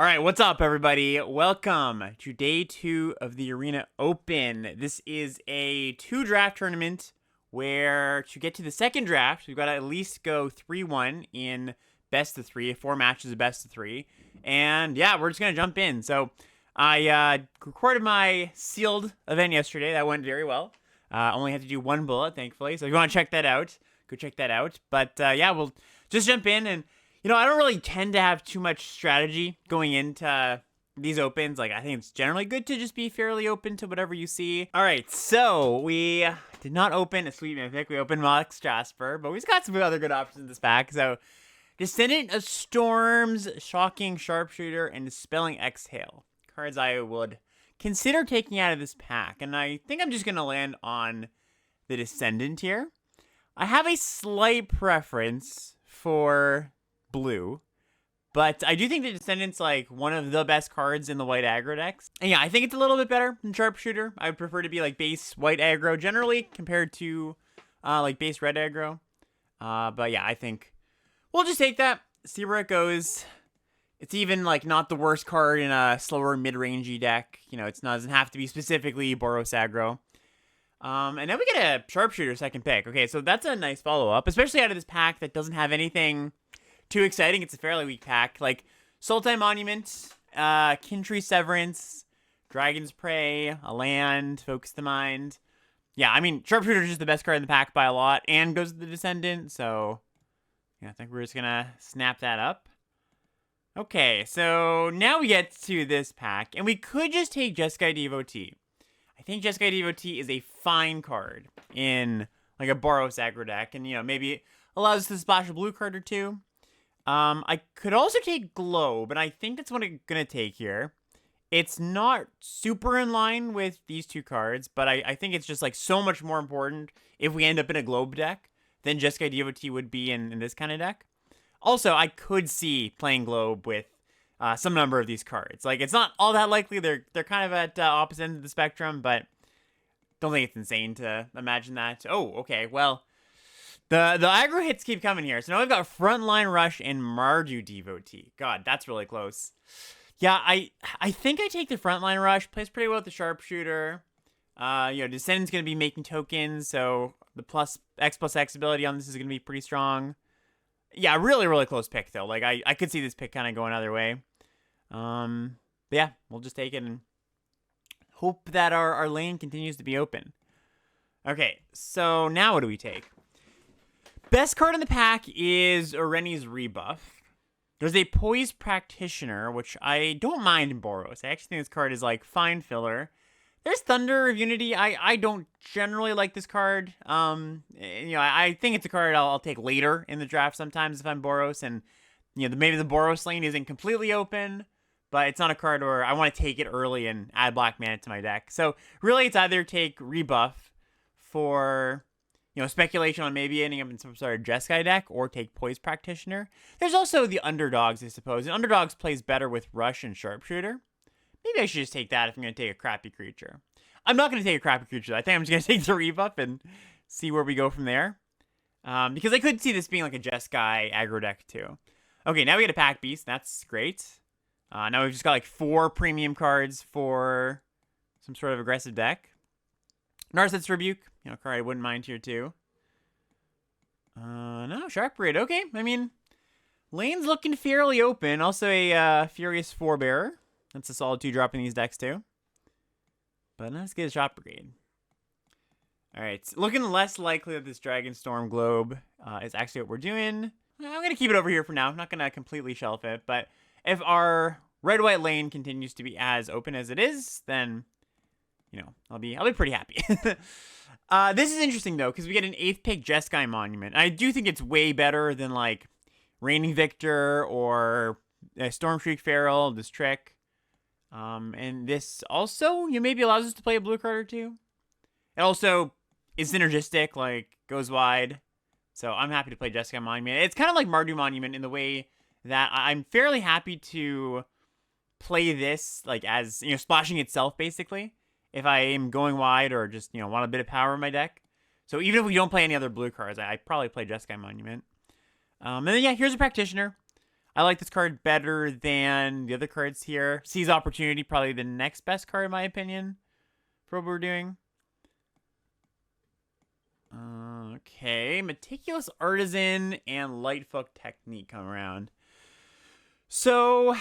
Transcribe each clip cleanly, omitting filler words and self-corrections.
right, what's up, everybody? Welcome to day 2 of the Arena Open. This is a 2-draft tournament where to get to the second draft, we've got to at least go 3-1 in best of 3, 4 matches of best of 3. And yeah, we're just going to jump in. So I recorded my sealed event yesterday. That went very well. Only had to do 1 bullet, thankfully. So if you want to check that out, go check that out. But yeah, we'll just jump in. And you know, I don't really tend to have too much strategy going into these opens. Like, I think it's generally good to just be fairly open to whatever you see. All right, so we did not open a Sweet Mythic. We opened Mox Jasper, but we've got some other good options in this pack. So, Descendant of Storms, Shocking Sharpshooter, and Dispelling Exhale. Cards I would consider taking out of this pack. And I think I'm just going to land on the Descendant here. I have a slight preference for blue, but I do think the Descendant's like one of the best cards in the white aggro decks. And yeah, I think it's a little bit better than Sharpshooter. I would prefer to be like base white aggro generally compared to like base red aggro. But yeah, I think we'll just take that, see where it goes. It's even like not the worst card in a slower mid-rangey deck. You know, it doesn't have to be specifically Boros aggro. And then we get a Sharpshooter second pick. Okay, so that's a nice follow-up, especially out of this pack that doesn't have anything too exciting. It's a fairly weak pack. Like Sultai Monument, Kintree Severance, Dragon's Prey, a land, Focus the Mind. Yeah, I mean, Sharpshooter is just the best card in the pack by a lot and goes to the Descendant. So, yeah, I think we're just going to snap that up. Okay, so now we get to this pack, and we could just take Jeskai Devotee. I think Jeskai Devotee is a fine card in like a Boros aggro deck, and, you know, maybe allows us to splash a blue card or two. I could also take Globe, and I think that's what I'm going to take here. It's not super in line with these two cards, but I think it's just like so much more important if we end up in a Globe deck than Jeskai Devotee would be in this kind of deck. Also, I could see playing Globe with some number of these cards. Like, it's not all that likely. They're kind of at opposite ends of the spectrum, but don't think it's insane to imagine that. Oh, okay, well, The aggro hits keep coming here. So now we've got Frontline Rush and Mardu Devotee. God, that's really close. Yeah, I think I take the Frontline Rush. Plays pretty well with the Sharpshooter. You know, Descendant's going to be making tokens, so the X+X ability on this is going to be pretty strong. Yeah, really, really close pick, though. Like, I could see this pick kind of going either way. But yeah, we'll just take it and hope that our lane continues to be open. Okay, so now what do we take? Best card in the pack is Oreni's Rebuff. There's a Poise Practitioner, which I don't mind in Boros. I actually think this card is like fine filler. There's Thunder of Unity. I don't generally like this card. You know, I think it's a card I'll take later in the draft sometimes if I'm Boros, and you know, maybe the Boros lane isn't completely open, but it's not a card where I want to take it early and add black mana to my deck. So really, it's either take Rebuff for, you know, speculation on maybe ending up in some sort of Jeskai deck, or take Poise Practitioner. There's also the Underdogs, I suppose. And Underdogs plays better with Rush and Sharpshooter. Maybe I should just take that if I'm going to take a crappy creature. I'm not going to take a crappy creature, though. I think I'm just going to take the Rebuff and see where we go from there. Because I could see this being like a Jeskai aggro deck, too. Okay, now we get a Pack Beast. That's great. Now we've just got like 4 premium cards for some sort of aggressive deck. Narset's Rebuke. You know, card I wouldn't mind here, too. No, Sharp Raid. Okay, I mean, lane's looking fairly open. Also a Furious Forebearer. That's a solid 2-drop in these decks, too. But let's get a Shop Brigade. Alright, looking less likely that this Dragonstorm Globe is actually what we're doing. I'm going to keep it over here for now. I'm not going to completely shelf it. But if our red-white lane continues to be as open as it is, then, you know, I'll be pretty happy. This is interesting, though, because we get an 8th pick Jeskai Monument. I do think it's way better than, like, Reigning Victor or Stormshriek Feral, this trick. And this also, you know, maybe allows us to play a blue card or two. It also is synergistic, like, goes wide. So I'm happy to play Jeskai Monument. It's kind of like Mardu Monument in the way that I'm fairly happy to play this, like, as, you know, splashing itself, basically, if I am going wide or just, you know, want a bit of power in my deck. So even if we don't play any other blue cards, I probably play Jeskai Monument. And then, yeah, here's a Practitioner. I like this card better than the other cards here. Seize Opportunity, probably the next best card in my opinion for what we're doing. Okay, Meticulous Artisan and Lightfoot Technique come around. So,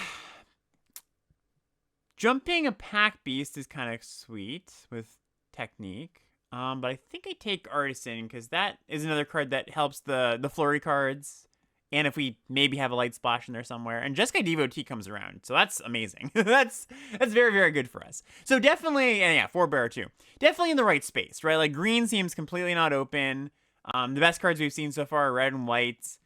jumping a Pack Beast is kind of sweet with Technique. But I think I take Artisan because that is another card that helps the flurry cards. And if we maybe have a light splash in there somewhere. And Jeskai Devotee comes around. So that's amazing. that's very, very good for us. So definitely, and yeah, 4-bearer too. Definitely in the right space, right? Like green seems completely not open. The best cards we've seen so far are red and white.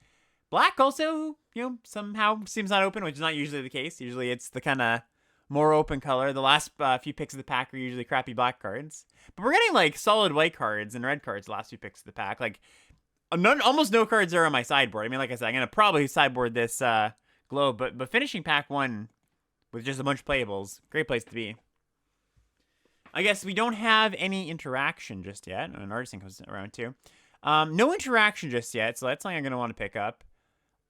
Black also, somehow seems not open, which is not usually the case. Usually it's the kind of more open color. The last few picks of the pack are usually crappy black cards. But we're getting like solid white cards and red cards the last few picks of the pack. Like almost no cards are on my sideboard. I mean, like I said, I'm going to probably sideboard this globe. But finishing pack 1 with just a bunch of playables, great place to be. I guess we don't have any interaction just yet. An Artisan comes around too. No interaction just yet, so that's something I'm going to want to pick up.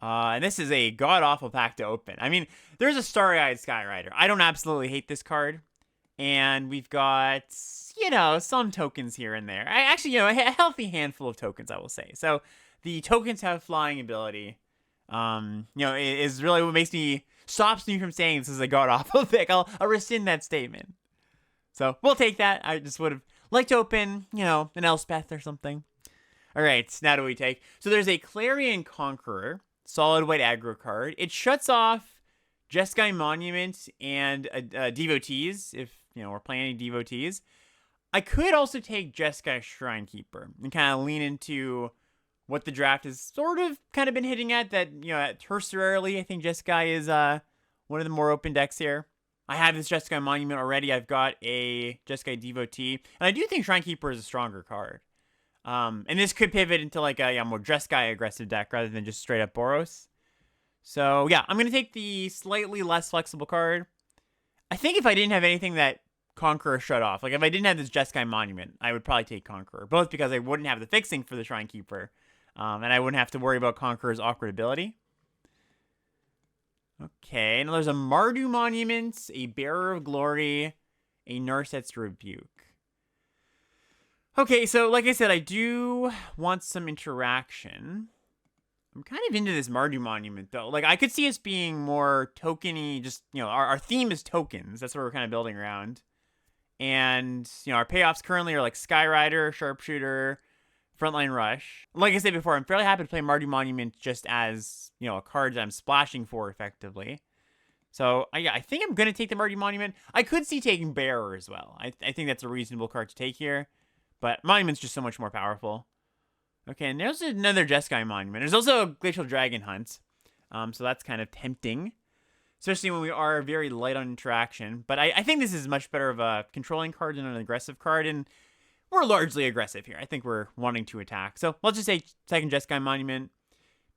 And this is a god-awful pack to open. I mean, there's a Starry-Eyed Skyrider. I don't absolutely hate this card. And we've got, some tokens here and there. A healthy handful of tokens, I will say. So the tokens have flying ability. Is really what stops me from saying this is a god-awful pick. I'll rescind that statement. So we'll take that. I just would have liked to open, an Elspeth or something. All right, now do we take? So there's a Clarion Conqueror, solid white aggro card. It shuts off Jeskai Monument and Devotees, if, we're playing any Devotees. I could also take Jeskai Shrinekeeper and kind of lean into what the draft has sort of kind of been hitting at, that, tertiarily, I think Jeskai is one of the more open decks here. I have this Jeskai Monument already. I've got a Jeskai Devotee, and I do think Shrinekeeper is a stronger card. And this could pivot into like a more Jeskai aggressive deck rather than just straight up Boros. So yeah, I'm going to take the slightly less flexible card. I think if I didn't have anything that Conqueror shut off, like if I didn't have this Jeskai Monument, I would probably take Conqueror. Both because I wouldn't have the fixing for the Shrinekeeper, and I wouldn't have to worry about Conqueror's awkward ability. Okay, now there's a Mardu Monument, a Bearer of Glory, a Narset's Rebuke. Okay, so like I said, I do want some interaction. I'm kind of into this Mardu Monument, though. Like, I could see us being more tokeny, just, our theme is tokens. That's what we're kind of building around. And, our payoffs currently are like Skyrider, Sharpshooter, Frontline Rush. Like I said before, I'm fairly happy to play Mardu Monument just as, a card that I'm splashing for effectively. So, I think I'm going to take the Mardu Monument. I could see taking Bearer as well. I think that's a reasonable card to take here. But Monument's just so much more powerful. Okay, and there's another Jeskai Monument. There's also a Glacial Dragon Hunt. So that's kind of tempting. Especially when we are very light on interaction. But I think this is much better of a controlling card than an aggressive card. And we're largely aggressive here. I think we're wanting to attack. So let's just say second Jeskai Monument.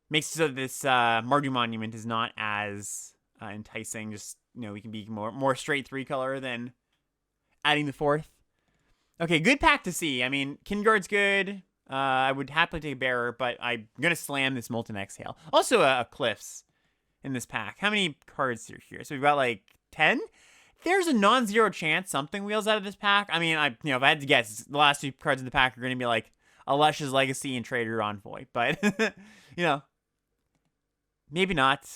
Makes it so that this Mardu Monument is not as enticing. Just, we can be more straight 3-color than adding the 4th. Okay, good pack to see. I mean, Kinguard's good. I would happily take a Bearer, but I'm going to slam this Molten Exhale. Also a Cliffs in this pack. How many cards are here? So we've got like 10? There's a non-zero chance something wheels out of this pack. I mean, if I had to guess, the last 2 cards in the pack are going to be like Alesha's Legacy and Trader Envoy. But, maybe not.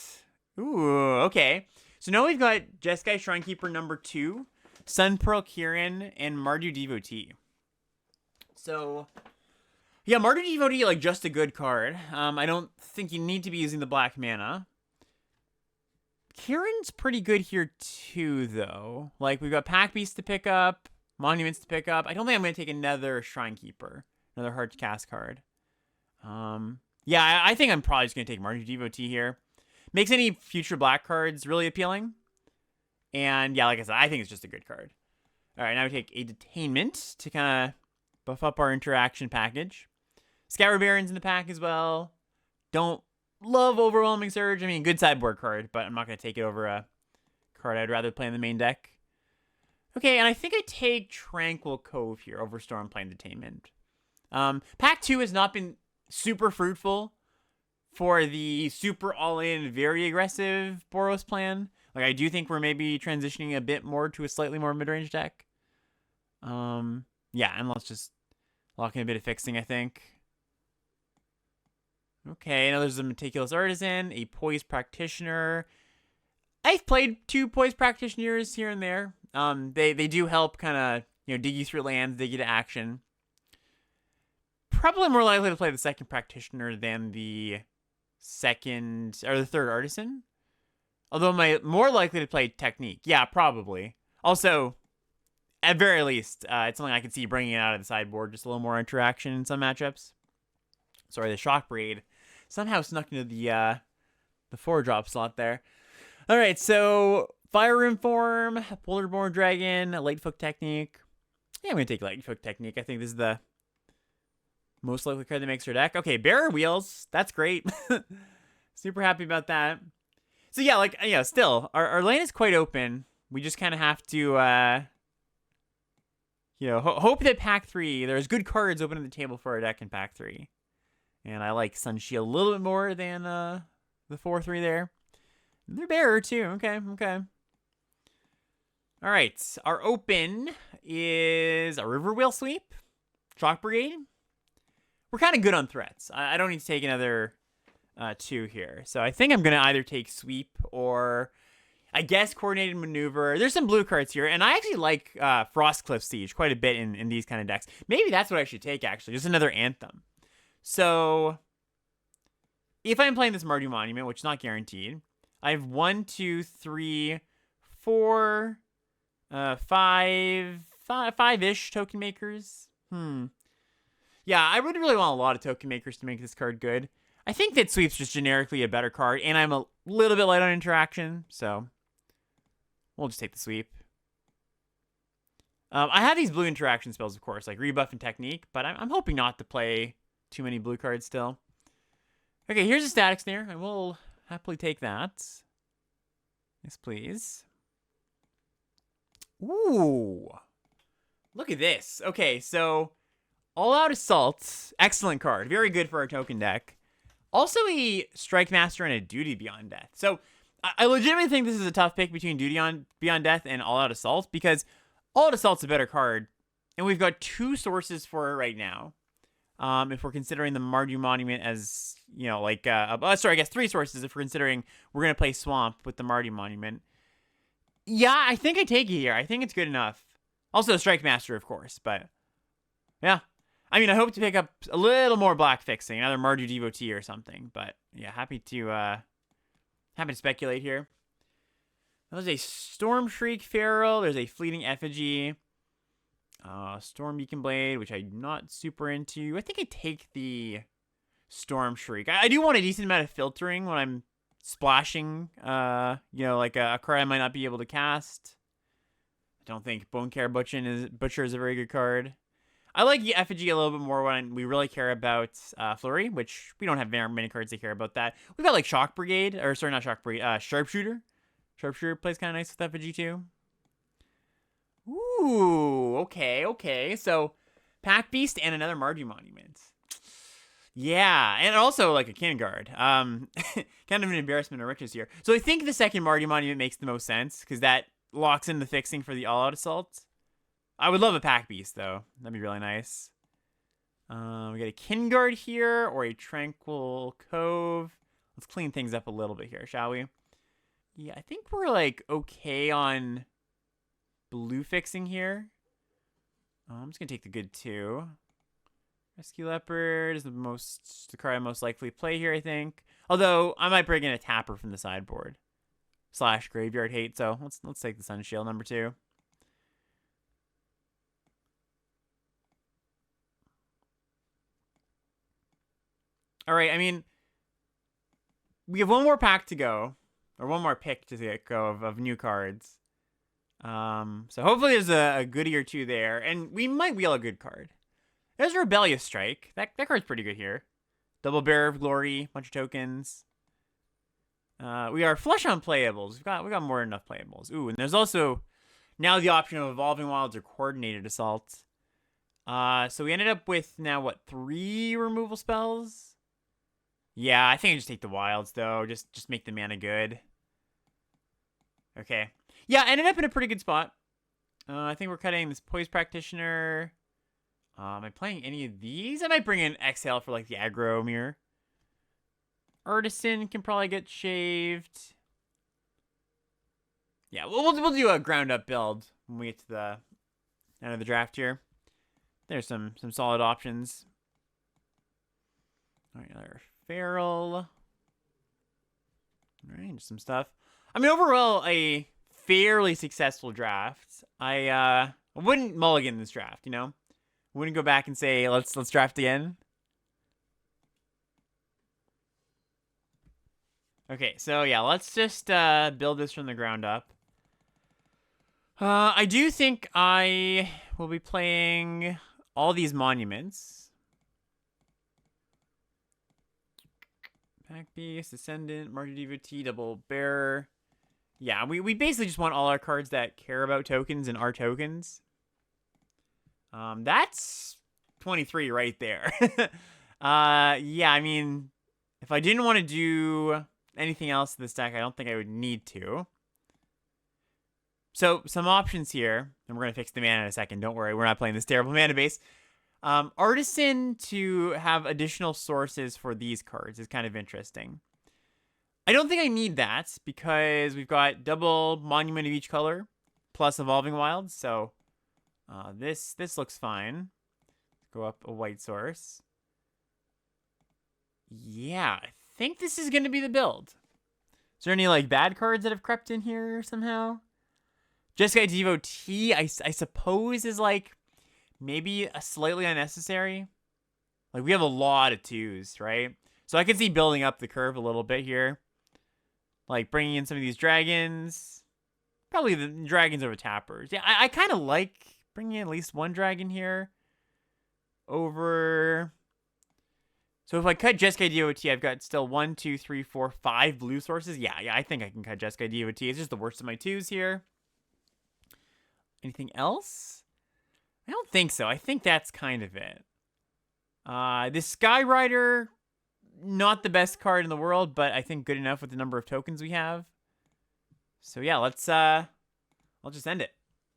Ooh, okay. So now we've got Jeskai Shrinekeeper number 2. Sun Pearl Kirin, and Mardu Devotee. So, yeah, Mardu Devotee, like, just a good card. I don't think you need to be using the black mana. Kirin's pretty good here, too, though. Like, we've got Pack Beasts to pick up, Monuments to pick up. I don't think I'm going to take another Shrinekeeper, another hard to cast card. Yeah, I think I'm probably just going to take Mardu Devotee here. Makes any future black cards really appealing. And yeah, like I said, I think it's just a good card. All right, now we take a Detainment to kind of buff up our interaction package. Scour Baron's in the pack as well. Don't love Overwhelming Surge. I mean, good sideboard card, but I'm not going to take it over a card I'd rather play in the main deck. Okay, and I think I take Tranquil Cove here over Stormplane Detainment. Pack 2 has not been super fruitful for the super all-in, very aggressive Boros plan. Like, I do think we're maybe transitioning a bit more to a slightly more mid-range deck. Yeah, and let's just lock in a bit of fixing, I think. Okay, now there's a Meticulous Artisan, a Poised Practitioner. I've played 2 Poised Practitioners here and there. They do help kind of, dig you through lands, dig you to action. Probably more likely to play the second Practitioner than the second, or the third Artisan. Although more likely to play Technique. Yeah, probably. Also, at very least, it's something I can see bringing it out of the sideboard. Just a little more interaction in some matchups. Sorry, the Shock Braid somehow snuck into the 4-drop slot there. All right, so Fire Room Form, Boulderborn Dragon, Lightfoot Technique. Yeah, I'm going to take Lightfoot Technique. I think this is the most likely card that makes her deck. Okay, Bearer Wheels. That's great. Super happy about that. So yeah, still, our lane is quite open. We just kind of have to, hope that Pack 3, there's good cards open on the table for our deck in Pack 3. And I like Sunshield a little bit more than the 4-3 there. They're Bearer too. Okay. All right, our open is a Riverwheel Sweep, Shock Brigade. We're kind of good on threats. I don't need to take another 2 here. So I think I'm going to either take Sweep or, I guess, Coordinated Maneuver. There's some blue cards here, and I actually like Frostcliff Siege quite a bit in these kind of decks. Maybe that's what I should take, actually, just another Anthem. So if I'm playing this Mardu Monument, which is not guaranteed, I have 1, 2, 3, 4, 5-ish token makers. Yeah, I would really want a lot of token makers to make this card good. I think that Sweep's just generically a better card, and I'm a little bit light on interaction, so we'll just take the Sweep. I have these blue interaction spells, of course, like Rebuff and Technique, but I'm hoping not to play too many blue cards still. Okay, here's a Static Snare. I will happily take that. Yes, please. Ooh. Look at this. Okay, so All Out Assault. Excellent card. Very good for our token deck. Also a Strike Master and a Duty Beyond Death. So I legitimately think this is a tough pick between Duty Beyond Death and All Out Assault, because All Out Assault's a better card, and we've got 2 sources for it right now. If we're considering the Mardu Monument as, sorry, I guess 3 sources if we're considering we're going to play Swamp with the Mardu Monument. Yeah, I think I take it here. I think it's good enough. Also, Strike Master, of course, but yeah. I mean, I hope to pick up a little more black fixing, another Mardu Devotee or something, but yeah, happy to speculate here. There's a Storm Shriek Feral, there's a Fleeting Effigy. Storm Beacon Blade, which I'm not super into. I think I take the Storm Shriek. I do want a decent amount of filtering when I'm splashing, like a card I might not be able to cast. I don't think Bonecare Butcher is a very good card. I like the Effigy a little bit more when we really care about Flurry, which we don't have very many cards that care about that. We've got like Shock Brigade, or sorry, not Shock Brigade, Sharpshooter. Sharpshooter plays kind of nice with Effigy too. Ooh, okay. So, Pack Beast and another Mardu Monument. Yeah, and also like a Cannon Guard. Kind of an embarrassment of riches here. So I think the second Mardu Monument makes the most sense, because that locks in the fixing for the All-Out Assault. I would love a Pack Beast, though. That'd be really nice. We got a Cannon Guard here, or a Tranquil Cove. Let's clean things up a little bit here, shall we? Yeah, I think we're like okay on blue fixing here. I'm just gonna take the good 2. Rescue Leopard is the card I most likely play here, I think. Although I might bring in a Tapper from the sideboard / Graveyard Hate. So let's take the Sunshield number 2. All right, I mean, we have one more pack to go, or one more pick to get go of new cards. So hopefully there's a goodie or 2 there, and we might wheel a good card. There's a Rebellious Strike. That card's pretty good here. Double Bearer of Glory, bunch of tokens. We are flush on playables. We got more than enough playables. Ooh, and there's also now the option of Evolving Wilds or Coordinated Assault. So we ended up with now 3 removal spells? Yeah, I think I just take the wilds, though. Just make the mana good. Okay. Yeah, I ended up in a pretty good spot. I think we're cutting this Poise Practitioner. Am I playing any of these? I might bring in Exhale for, like, the aggro mirror. Artisan can probably get shaved. Yeah, we'll do a ground-up build when we get to the end of the draft here. There's some solid options. All right, another Feral. All right, just some stuff. I mean, overall, a fairly successful draft. I wouldn't mulligan this draft, you know? Wouldn't go back and say, let's draft again. Okay, so yeah, let's just build this from the ground up. I do think I will be playing all these monuments. Pack Beast, Ascendant, Martyr Devotee, Double Bearer. Yeah, we basically just want all our cards that care about tokens and are tokens. That's 23 right there. Yeah, I mean, if I didn't want to do anything else in this deck, I don't think I would need to. So, some options here, and we're going to fix the mana in a second. Don't worry, we're not playing this terrible mana base. Artisan to have additional sources for these cards is kind of interesting. I don't think I need that because we've got double Monument of each color plus Evolving Wilds, so this looks fine. Go up a white source. Yeah, I think this is going to be the build. Is there any, like, bad cards that have crept in here somehow? Jeskai Devotee, I suppose, is, like, maybe a slightly unnecessary. Like, we have a lot of 2s, right? So I could see building up the curve a little bit here. Like, bringing in some of these dragons. Probably the dragons over tappers. Yeah, I kind of like bringing in at least one dragon here. Over... So if I cut Jeskai Devotee, I've got still 1, 2, 3, 4, 5 blue sources. Yeah, I think I can cut Jeskai Devotee. It's just the worst of my 2s here. Anything else? I don't think so. I think that's kind of it. This Skyrider, not the best card in the world, but I think good enough with the number of tokens we have. So yeah, I'll just end it.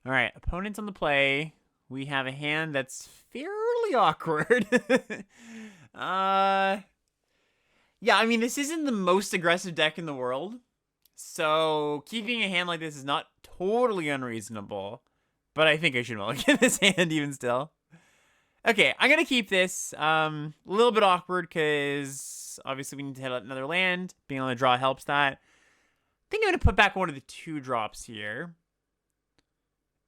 All right, opponents on the play. We have a hand that's fairly awkward. Yeah, I mean, this isn't the most aggressive deck in the world. So keeping a hand like this is not totally unreasonable. But I think I should mulligan this hand even still. Okay, I'm going to keep this. A little bit awkward because obviously we need to hit another land. Being able to draw helps that. I think I'm going to put back one of the 2 drops here.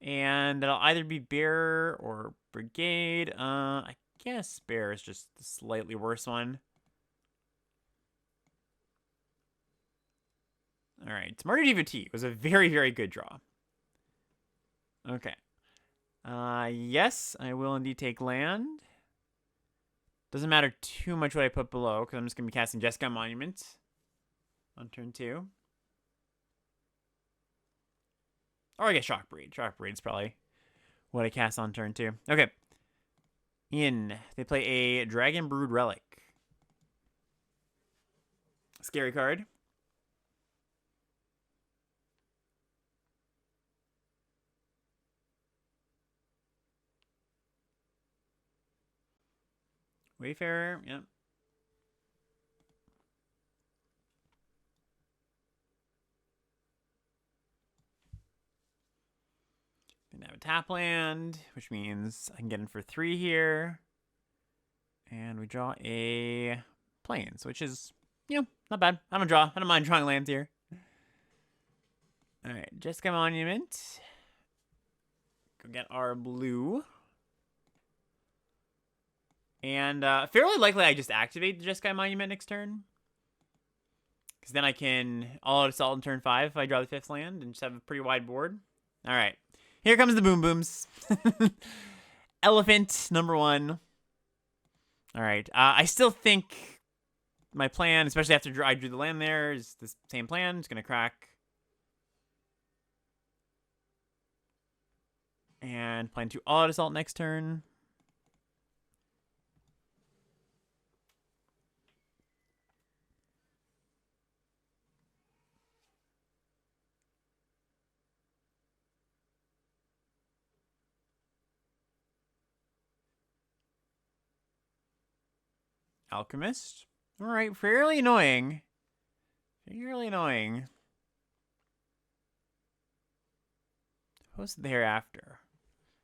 And that'll either be Bearer or Brigade. I guess Bearer is just the slightly worse one. All right, Martyr Devotee was a very, very good draw. Okay. Yes, I will indeed take land. Doesn't matter too much what I put below, because I'm just going to be casting Jeskai Monument on turn 2. Or I guess Shockbreed. Shockbreed's probably what I cast on turn 2. Okay. They play a Dragon Brood Relic. Scary card. Wayfarer, yep. And I have a tap land, which means I can get in for 3 here. And we draw a Plains, which is, not bad. I don't mind drawing lands here. All right, Jeskai Monument. Go get our blue. And fairly likely I just activate the Jeskai Monument next turn. Because then I can all-out assault in turn 5 if I draw the 5th land and just have a pretty wide board. All right. Here comes the Boom Booms. Elephant, number 1. All right. I still think my plan, especially after I drew the land there, is the same plan. It's going to crack. And plan to all-out assault next turn. Alchemist. All right, fairly annoying. Fairly annoying. What's thereafter?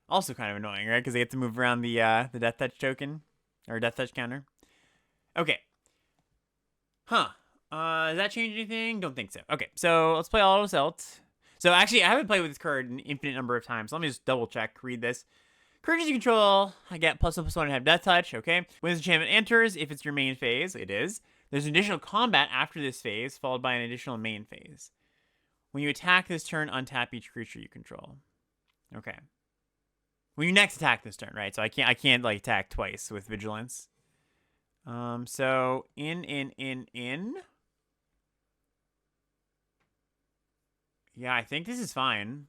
Also kind of annoying, right? Because they have to move around the Death Touch token. Or Death Touch counter. Okay. Huh. Does that change anything? Don't think so. Okay, so let's play Auto Celt. So actually, I haven't played with this card an infinite number of times. So let me just double check, read this. Creatures you control, I get +1/+1 and have Death Touch, okay? When this enchantment enters, if it's your main phase, it is. There's an additional combat after this phase, followed by an additional main phase. When you attack this turn, untap each creature you control. Okay. When you next attack this turn, right? So I can't like attack twice with Vigilance. So in. Yeah, I think this is fine.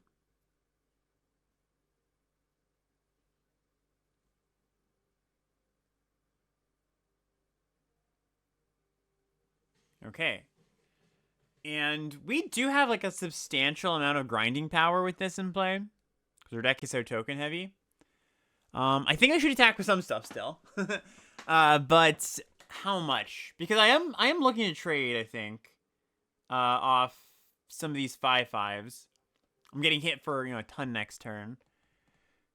Okay. And we do have like a substantial amount of grinding power with this in play. Because our deck is so token heavy. I think I should attack with some stuff still. But how much? Because I am looking to trade, I think. Off some of these 5/5s. I'm getting hit for, a ton next turn.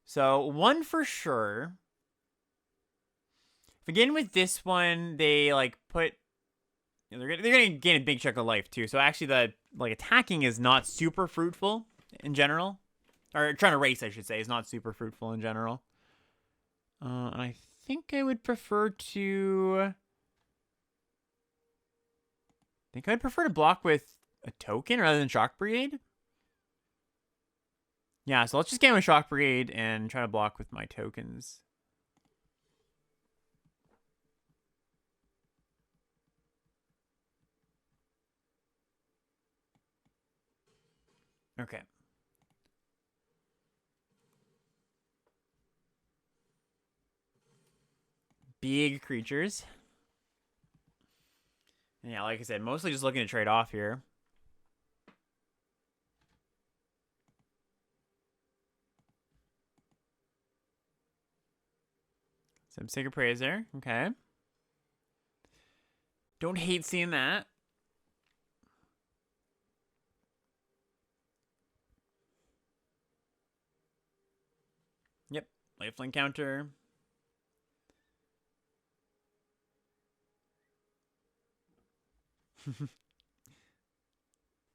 So, one for sure. Again, with this one, they, like, put... they're going to gain a big chunk of life, too. So, actually, the, attacking is not super fruitful in general. Or, trying to race, I should say, is not super fruitful in general. And I think I would prefer to... I think I'd prefer to block with a token rather than Shock Brigade. Yeah, so let's just get with Shock Brigade and try to block with my tokens. Okay. Big creatures. And yeah, like I said, mostly just looking to trade off here. Some Sacred Praiser. Okay. Don't hate seeing that. Yep. Lifelink counter.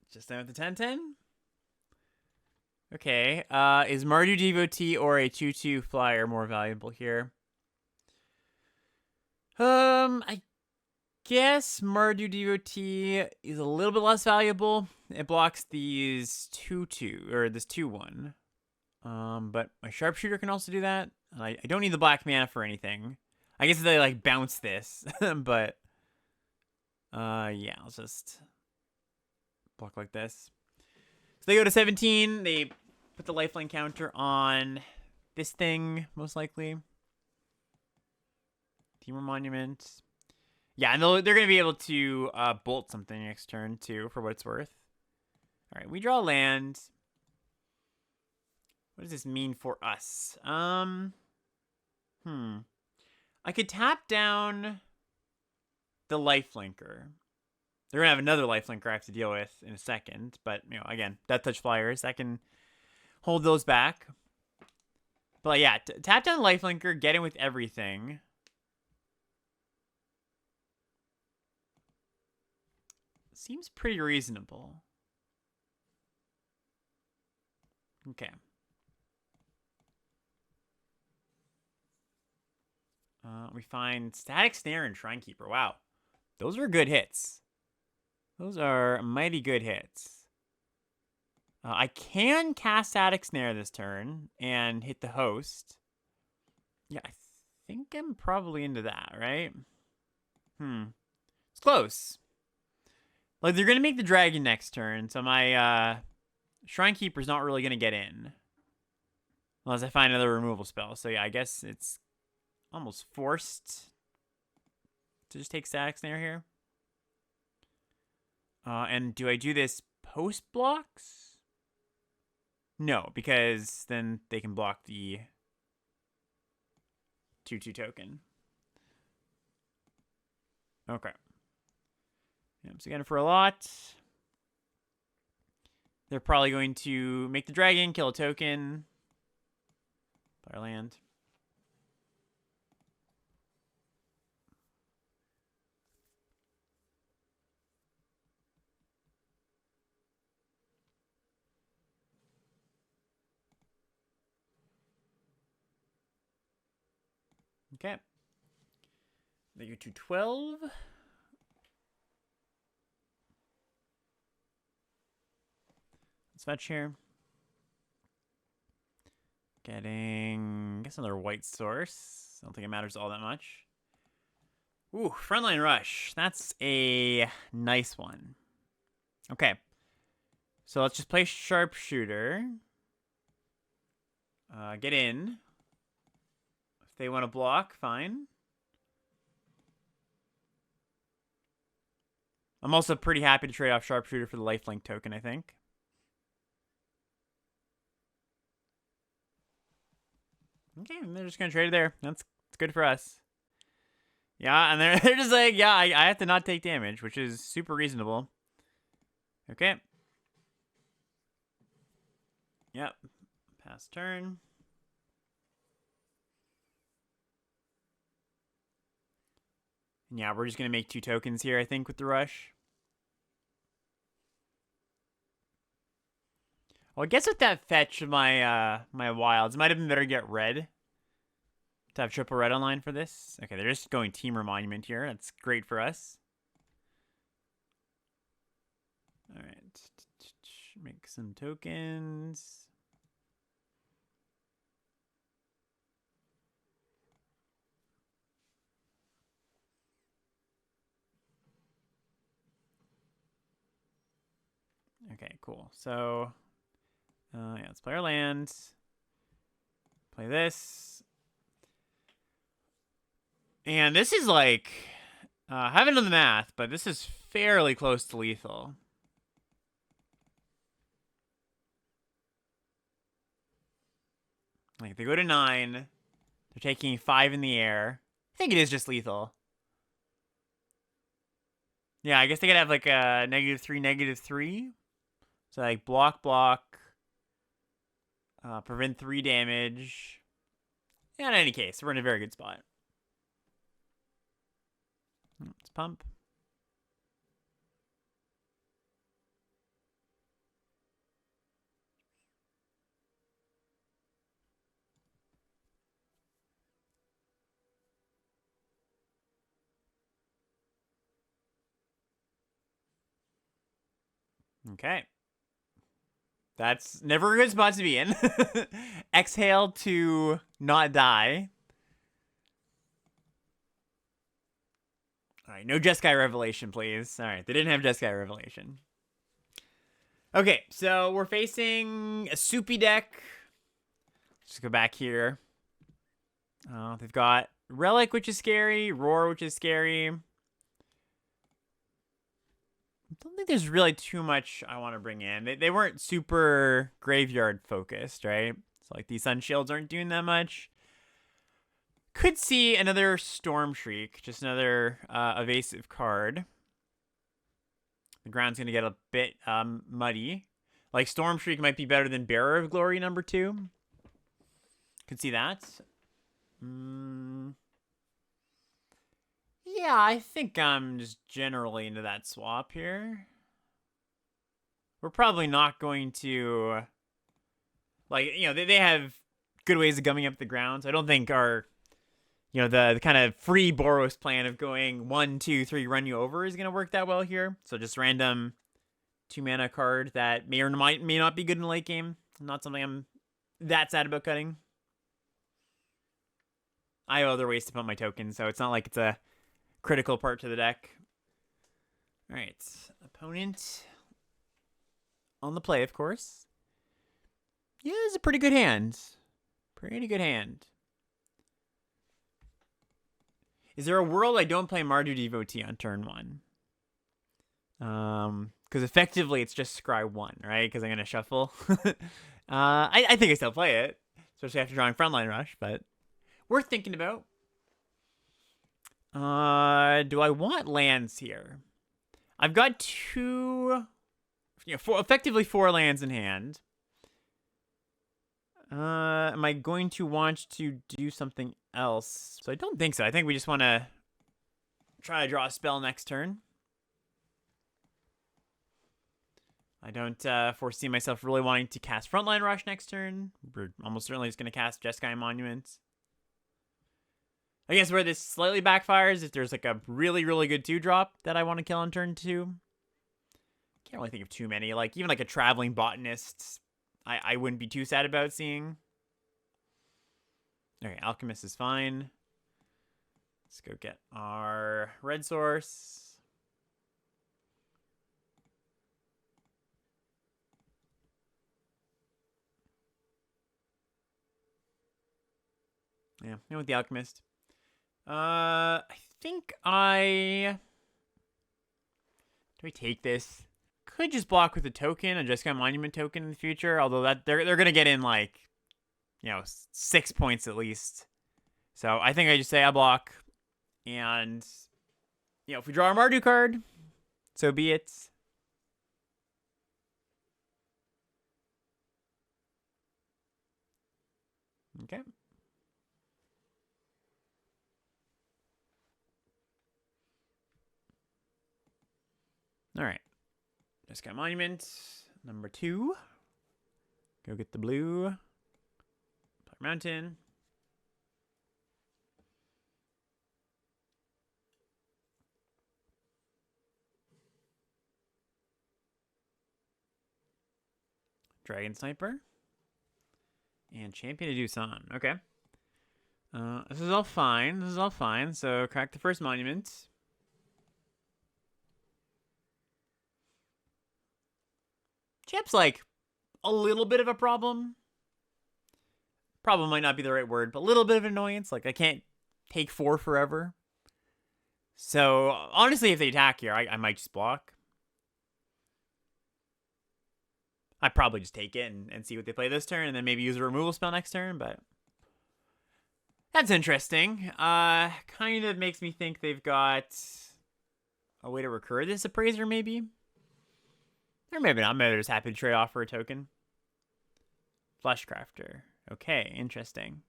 Just down with the 10/10. Okay. Is Mardu Devotee or a 2/2 flyer more valuable here? I guess Mardu Devotee is a little bit less valuable. It blocks these 2/2 or this 2/1. But my Sharpshooter can also do that. I don't need the black mana for anything. I guess they like bounce this, but yeah, I'll just block like this. So they go to 17. They put the lifeline counter on this thing, most likely. Temur Monument. Yeah, and they're going to be able to bolt something next turn, too, for what it's worth. All right, we draw land. What does this mean for us? I could tap down the lifelinker. They're going to have another lifelinker I have to deal with in a second. But, again, Death Touch Flyers. I can hold those back. But, yeah, tap down the lifelinker, get in with everything. Seems pretty reasonable. Okay. We find Static Snare and Shrinekeeper. Wow. Those are good hits. Those are mighty good hits. I can cast Static Snare this turn and hit the host. Yeah, I think I'm probably into that, right? It's close. Like, they're going to make the dragon next turn, so my Shrinekeeper's not really going to get in. Unless I find another removal spell. So, yeah, I guess it's almost forced to just take Static Snare here. And do I do this post blocks? No, because then they can block the 2/2 token. Okay. Yep, so again, for a lot. They're probably going to make the dragon, kill a token. Play our land. Okay. They go to 12. Let's fetch here. Getting, I guess, another white source. I don't think it matters all that much. Ooh, frontline rush. That's a nice one. Okay. So let's just play sharpshooter. Get in. If they want to block, fine. I'm also pretty happy to trade off sharpshooter for the lifelink token, I think. Okay, and they're just going to trade it there. That's good for us. Yeah, and they're just like, yeah, I have to not take damage, which is super reasonable. Okay. Yep. Pass turn. And yeah, we're just going to make 2 tokens here, I think, with the rush. Well, I guess with that fetch of my my wilds, it might have been better to get red. To have triple red online for this. Okay, they're just going Teamer Monument here. That's great for us. Alright. Make some tokens. Okay, cool. So, yeah, let's play our land. Play this. And this is like, I haven't done the math, but this is fairly close to lethal. Like, if they go to 9, they're taking 5 in the air. I think it is just lethal. Yeah, I guess they could have like a -3, -3. So like block, prevent 3 damage. Yeah, in any case, we're in a very good spot. Let's pump. Okay. That's never a good spot to be in. Exhale to not die. All right, no Jeskai Revelation, please. All right, they didn't have Jeskai Revelation. Okay, so we're facing a soupy deck. Let's go back here. They've got Relic, which is scary. Roar, which is scary. I don't think there's really too much I want to bring in. They weren't super graveyard focused, right? So like these Sun Shields aren't doing that much. Could see another Storm Shriek, just another evasive card. The ground's going to get a bit muddy. Like Storm Shriek might be better than Bearer of Glory number 2. Could see that. Yeah, I think I'm just generally into that swap here. We're probably not going to... Like, you know, they have good ways of gumming up the ground. So I don't think our... You know, the kind of free Boros plan of going 1, 2, 3, run you over is going to work that well here. So just random 2-mana card that may or may not be good in the late game. Not something I'm that sad about cutting. I have other ways to pump my tokens, so it's not like it's a critical part to the deck. All right, opponent on the play, of course. Yeah, it's a pretty good hand. Pretty good hand. Is there a world I don't play Mardu Devotee on turn 1? Because effectively it's just scry 1, right? Because I'm going to shuffle. I think I still play it, especially after drawing Frontline Rush, but worth thinking about. Do I want lands here? I've got effectively 4 lands in hand. Am I going to want to do something else? So I don't think so. I think we just want to try to draw a spell next turn. I don't foresee myself really wanting to cast Frontline Rush next turn. We're almost certainly just going to cast Jeskai Monument. I guess where this slightly backfires if there's like a really, really good 2-drop that I want to kill on turn 2. Can't really think of too many. Like, even like a Traveling Botanist, I wouldn't be too sad about seeing. Okay, Alchemist is fine. Let's go get our red source. Yeah, with the Alchemist. I think I... Do I take this? Could just block with a token, a Jeskai Monument token in the future, although that they're gonna get in like, 6 points at least. So I think I just say I block, and if we draw a Mardu card, so be it. Okay. All right. Jeskai Monument, number 2. Go get the blue. Black Mountain. Dragon Sniper. And Champion of Doosan. Okay. This is all fine. This is all fine. So crack the first monument. Champ's like a little bit of a problem. Problem might not be the right word, but a little bit of annoyance. Like, I can't take 4 forever. So, honestly, if they attack here, I might just block. I'd probably just take it and see what they play this turn, and then maybe use a removal spell next turn, but... That's interesting. Kind of makes me think they've got a way to recur this Appraiser, maybe? Or maybe not. Maybe they're just happy to trade off for a token. Fleshcrafter. Okay, interesting.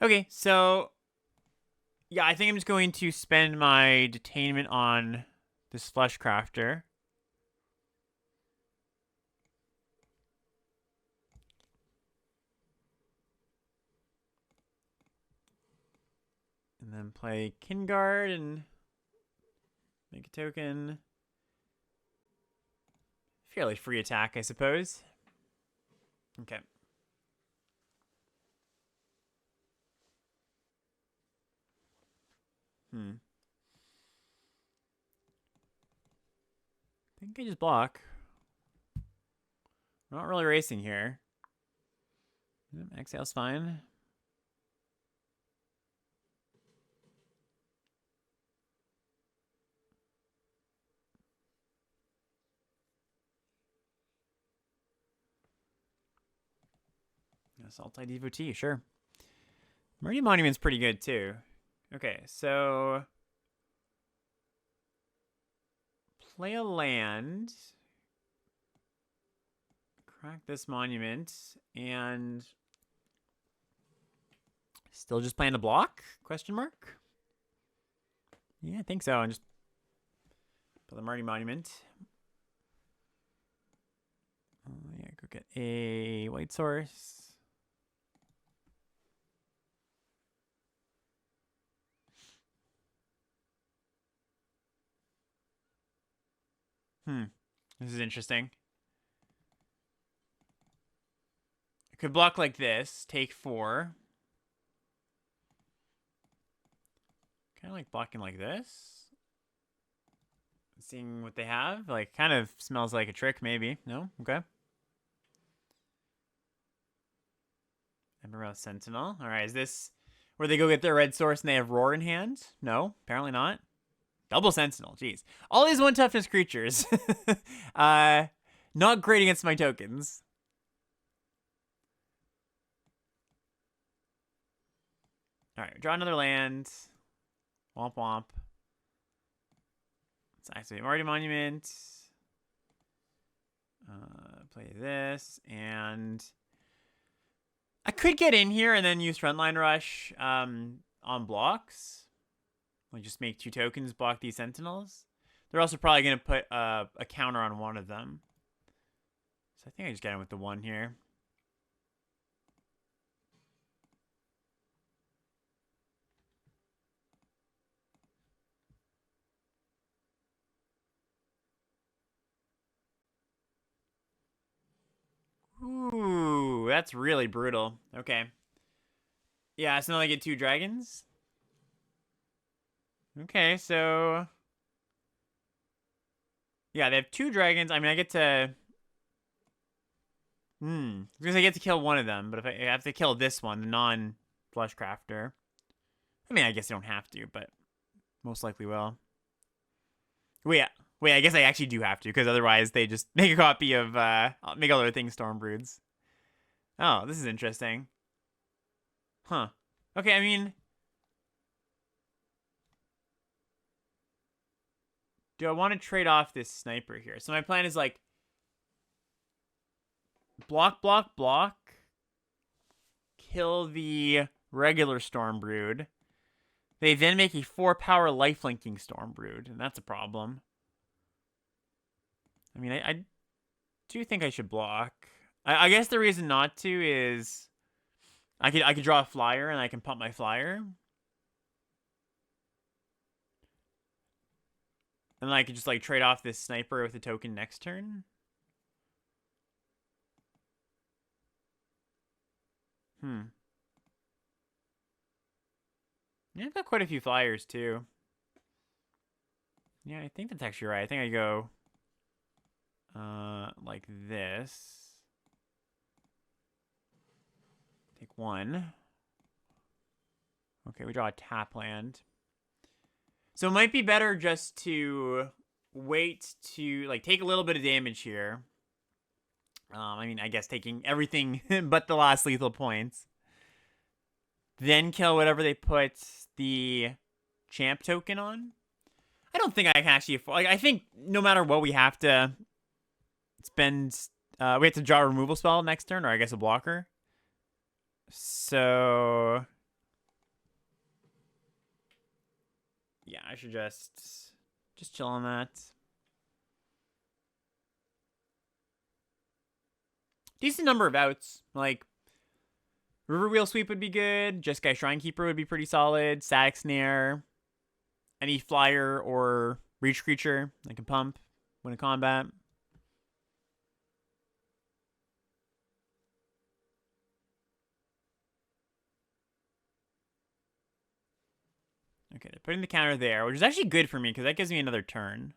Okay, so... Yeah, I think I'm just going to spend my Detainment on this Fleshcrafter. And then play Kinguard and make a token. Fairly free attack, I suppose. Okay. I think I just block. I'm not really racing here. Exhale's fine. Assault Devotee, sure. Meridian Monument's pretty good too. Okay, so play a land, crack this monument, and still just playing a block? Question mark? Yeah, I think so. And just play the Meridian Monument. Yeah, go get a white source. This is interesting. I could block like this, take 4. Kind of like blocking like this. Seeing what they have. Like, kind of smells like a trick, maybe. No? Okay. Emerald Sentinel. Alright, is this where they go get their red source and they have Roar in hand? No, apparently not. Double Sentinel, jeez. All these 1 toughness creatures. Not great against my tokens. Alright, draw another land. Womp womp. Let's activate Marty Monument. Play this, and I could get in here and then use Frontline Rush on blocks. Like just make 2 tokens block these Sentinels. They're also probably going to put a counter on one of them. So I think I just got in with the 1 here. Ooh, that's really brutal. Okay. Yeah, so now I get 2 dragons. Okay, so... yeah, they have 2 dragons. I mean, I get to... because I get to kill one of them, but if I have to kill this one, the non-flush crafter... I mean, I guess I don't have to, but most likely will. Wait, I guess I actually do have to, because otherwise they just make a copy of, make other things Storm Broods. Oh, this is interesting. Huh. Okay, I mean... do I want to trade off this sniper here? So my plan is, like... block, block, block. Kill the regular Storm Brood. They then make a 4-power lifelinking Storm Brood, and that's a problem. I mean, I do think I should block. I guess the reason not to is I could draw a flyer and I can pump my flyer. And then I could just like trade off this sniper with a token next turn. Yeah, I've got quite a few flyers too. Yeah, I think that's actually right. I think I go like this. Take 1. Okay, we draw a tap land. So it might be better just to wait to like take a little bit of damage here. I mean, I guess taking everything but the last lethal points. Then kill whatever they put the champ token on. I don't think I can actually afford... like, I think no matter what, we have to spend... we have to draw a removal spell next turn, or I guess a blocker. So... yeah, I should just chill on that. Decent number of outs. Like, Riverwheel Sweep would be good. Jeskai Shrinekeeper would be pretty solid. Static Snare. Any flyer or reach creature I can pump when in combat. Okay, they're putting the counter there, which is actually good for me because that gives me another turn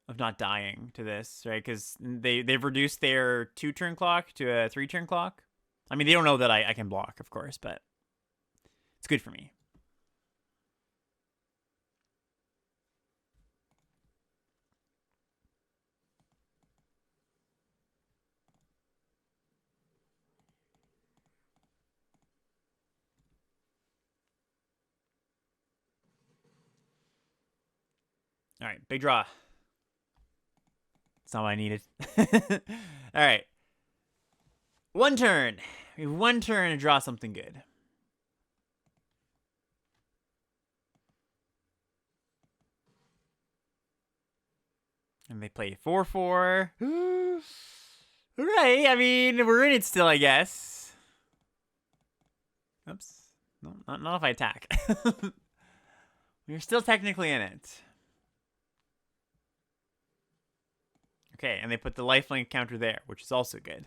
of not dying to this, right? Because they've reduced their 2-turn clock to a 3-turn clock. I mean, they don't know that I can block, of course, but it's good for me. All right, big draw. That's not what I needed. All right. 1 turn. We have 1 turn to draw something good. And they play 4/4. Right, I mean, we're in it still, I guess. Oops. No, not if I attack. We're still technically in it. Okay, and they put the lifelink counter there, which is also good.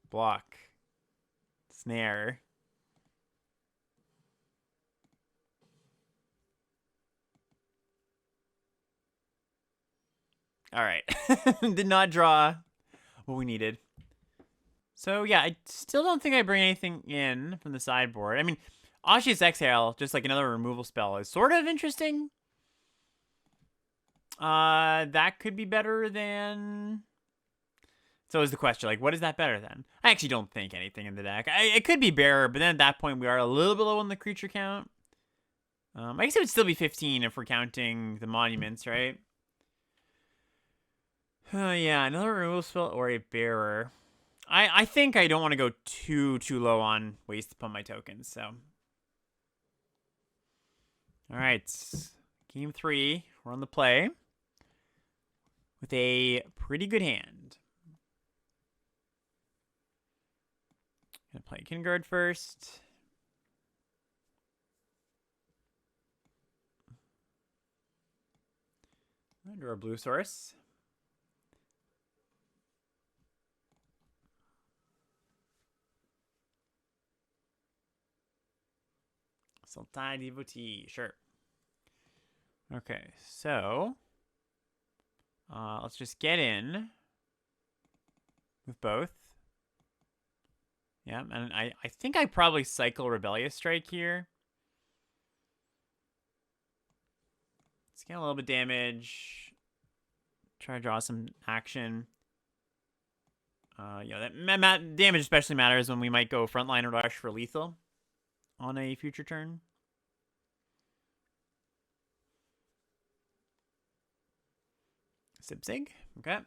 Block. Snare. All right. Did not draw what we needed. So, yeah, I still don't think I bring anything in from the sideboard. I mean, Osseous Exhale, just like another removal spell, is sort of interesting. That could be better than So is the question, like, what is that better than? I actually don't think anything in the deck. It could be Bearer, but then at that point we are a little bit low on the creature count. I guess it would still be 15 if we're counting the monuments, right? Yeah, another removal spell or a Bearer. I think I don't want to go too low on waste upon my tokens, so. Alright. Game 3. We're on the play. With a pretty good hand. Gonna play Kinguard first. Under our blue source. Sultai Devotee, sure. Okay, so let's just get in with both. Yeah, and I think I probably cycle Rebellious Strike here. Let's get a little bit of damage. Try to draw some action. Yeah, that damage especially matters when we might go frontline rush for lethal on a future turn. Sipsig, okay.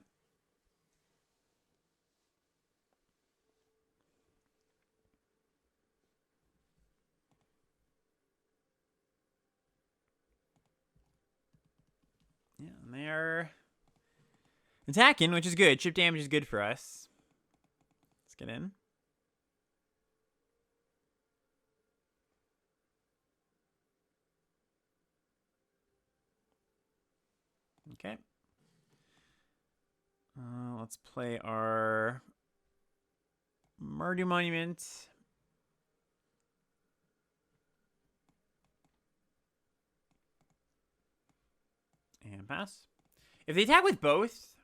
Yeah, and they're attacking, which is good. Chip damage is good for us. Let's get in. Okay. Let's play our Mardu Monument. And pass. If they attack with both,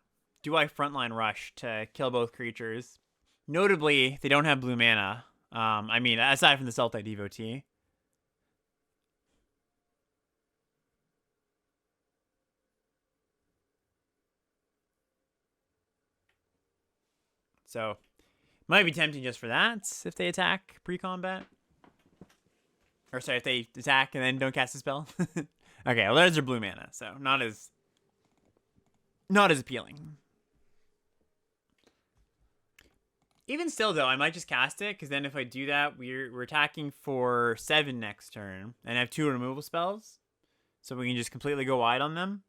do I frontline rush to kill both creatures? Notably, they don't have blue mana. I mean, aside from the Sultai Devotee. So, might be tempting just for that if they attack pre-combat. Or sorry, if they attack and then don't cast a spell. Okay, well, there's their blue mana, so not as appealing. Even still, though, I might just cast it, because then if I do that, we're attacking for 7 next turn, and have 2 removal spells, so we can just completely go wide on them.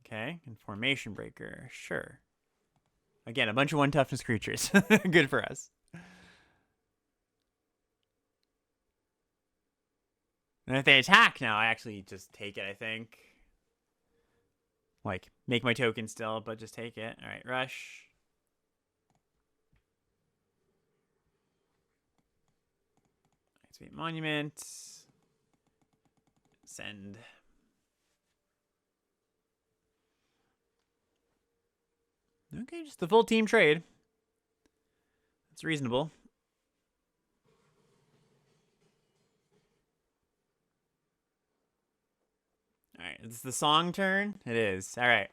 Okay, and Formation Breaker, sure. Again, a bunch of 1 toughness creatures. Good for us. And if they attack now, I actually just take it, I think. Like, make my token still, but just take it. Alright, rush. Sweet Monument. Send. Okay, just the full team trade. That's reasonable. Alright, it's the song turn? It is. Alright.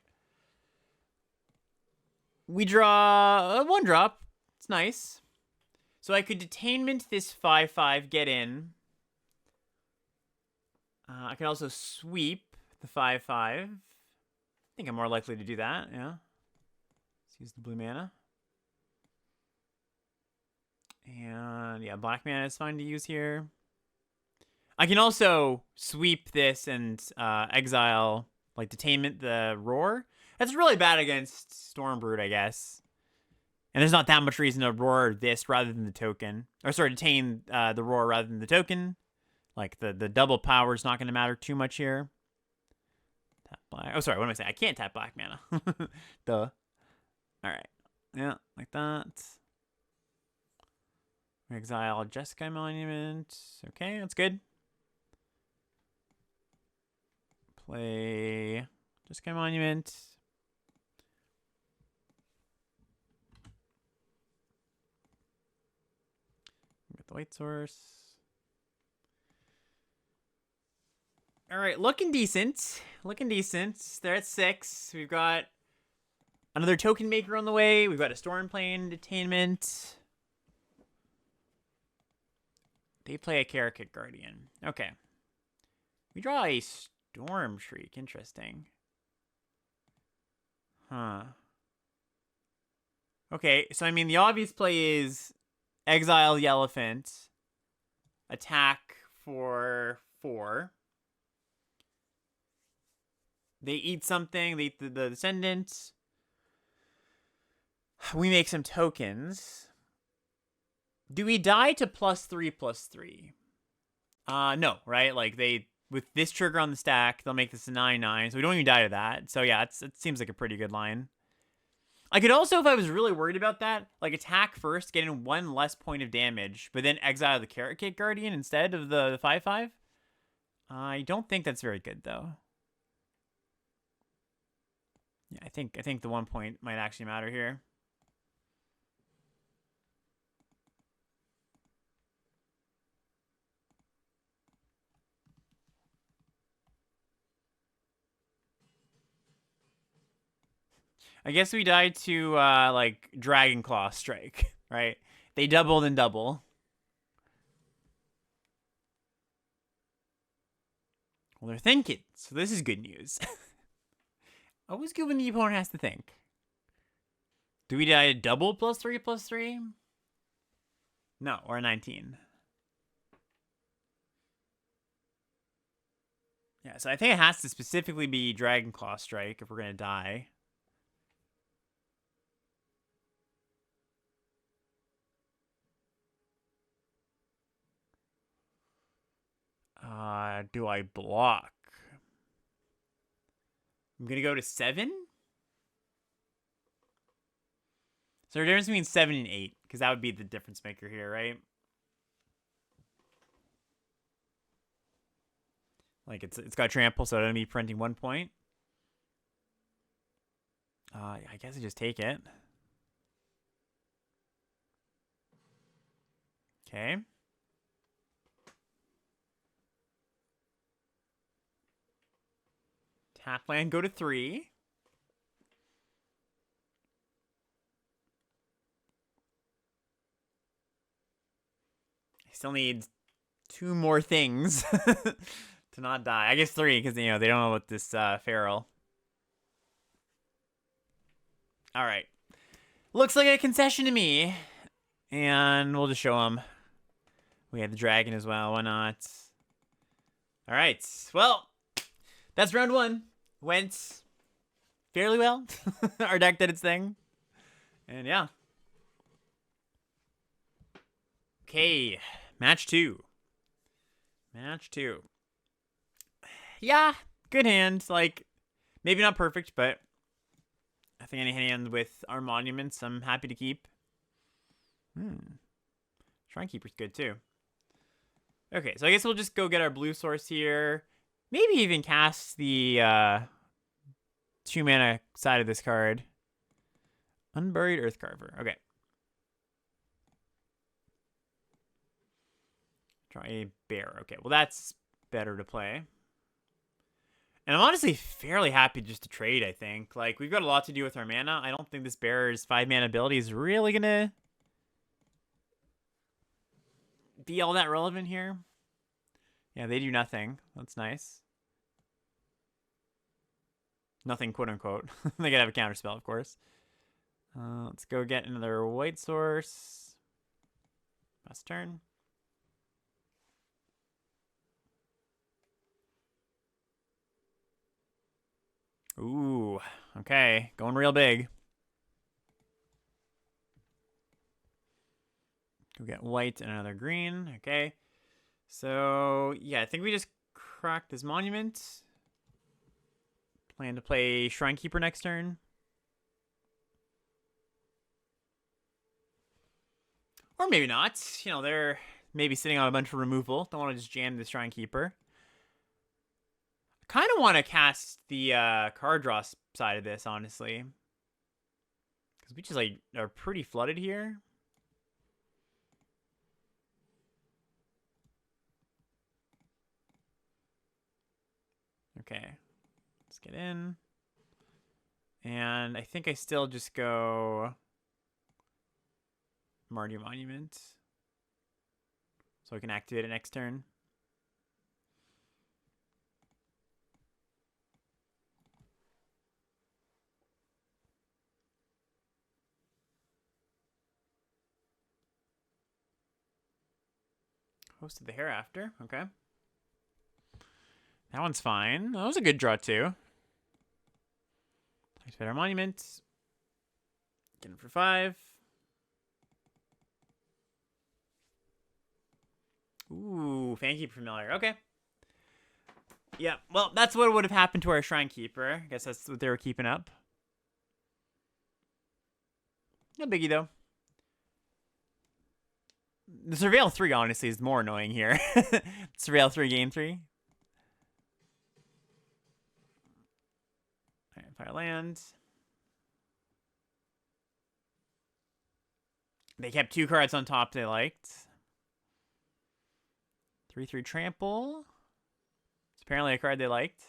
We draw a 1-drop. It's nice. So I could Detainment this 5/5, get in. I can also sweep the 5/5. I think I'm more likely to do that, yeah. Let's use the blue mana. And yeah, black mana is fine to use here. I can also sweep this and exile, like, Detainment the Roar. That's really bad against Stormbrood, I guess. And there's not that much reason to roar this rather than the token. Or sorry, detain the roar rather than the token. Like, the double power is not going to matter too much here. Tap black. Oh, sorry, what am I saying? I can't tap black mana. Duh. Alright. Yeah, like that. Exile Jeskai Monument. Okay, that's good. Play Jeskai Monument. white source. All right, looking decent. Looking decent. They're at 6. We've got another token maker on the way. We've got a storm plane detainment. They play a Karakit Guardian. Okay. We draw a Storm Shriek. Interesting. Huh. Okay, so I mean, the obvious play is exile the elephant, attack for 4. They eat something. They eat the descendant. We make some tokens. Do we die to +3/+3? No, right? Like with this trigger on the stack, they'll make this a 9/9, so we don't even die to that. So yeah, it seems like a pretty good line. I could also, if I was really worried about that, like attack first, get in 1 less point of damage, but then exile the Karakit Guardian instead of the 5/5. I don't think that's very good though. Yeah, I think the 1 point might actually matter here. I guess we died to like Dragon Claw Strike, right? They doubled and double. Well, they're thinking, so this is good news. Always good when the opponent has to think. Do we die to double +3/+3? No, or a 19. Yeah, so I think it has to specifically be Dragon Claw Strike if we're going to die. Do I block? I'm going to go to 7? So the difference between 7 and 8, because that would be the difference maker here, right? Like it's got trample, so it'll be printing 1 point. I guess I just take it. Okay. Tap land, go to 3. I still need 2 more things to not die. I guess 3, because, you know, they don't know about this feral. All right. Looks like a concession to me. And we'll just show them. We have the dragon as well. Why not? All right. Well, that's round 1. Went fairly well. Our deck did its thing. And yeah. Okay. Match 2. Match 2. Yeah. Good hand. Like, maybe not perfect, but I think any hand with our monuments, I'm happy to keep. Shrine Keeper's good too. Okay, so I guess we'll just go get our blue source here. Maybe even cast the 2 mana side of this card. Unburied Earthcarver. Okay. Draw a bear. Okay, well that's better to play. And I'm honestly fairly happy just to trade, I think. Like, we've got a lot to do with our mana. I don't think this bearer's 5-mana ability is really gonna be all that relevant here. Yeah, they do nothing. That's nice. Nothing, quote unquote. They gotta have a counterspell, of course. Let's go get another white source. Last turn. Ooh, okay. Going real big. Go get white and another green. Okay. So, yeah, I think we just cracked this monument. Plan to play Shrine Keeper next turn. Or maybe not. You know, they're maybe sitting on a bunch of removal. Don't want to just jam the Shrine Keeper. I kind of want to cast the card draw side of this, honestly. Because we just, like, are pretty flooded here. Okay. Let's get in. And I think I still just go Mardu Monument. So I can activate it next turn. Host of the Hereafter. Okay. That one's fine. That was a good draw, too. Activate our Monument. Get him for 5. Ooh, Fankeeper Familiar. Okay. Yeah, well, that's what would have happened to our Shrine Keeper. I guess that's what they were keeping up. No biggie, though. The Surveil 3, honestly, is more annoying here. Surveil 3, Game 3. Alright, fire land. They kept 2 cards on top they liked. 3/3 Trample. It's apparently a card they liked.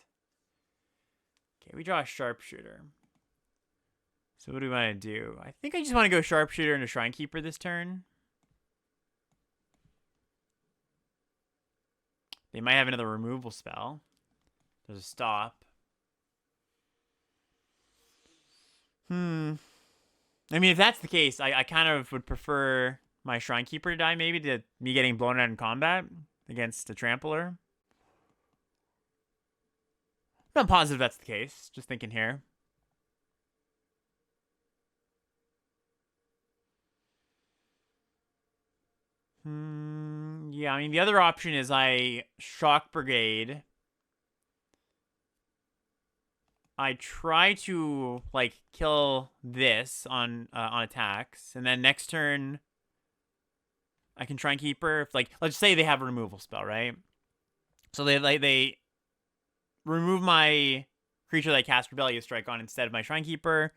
Okay, we draw a Sharpshooter. So what do we want to do? I think I just want to go Sharpshooter into Shrine Keeper this turn. They might have another removal spell. There's a stop. I mean, if that's the case, I kind of would prefer my Shrine Keeper to die, maybe, to me getting blown out in combat against a Trampler. I'm not positive that's the case. Just thinking here. Yeah, I mean, the other option is I Shock Brigade. I try to, like, kill this on attacks, and then next turn I can Shrine Keeper. If, like, let's say they have a removal spell, right? So they remove my creature that I cast Rebellious Strike on instead of my Shrine Keeper.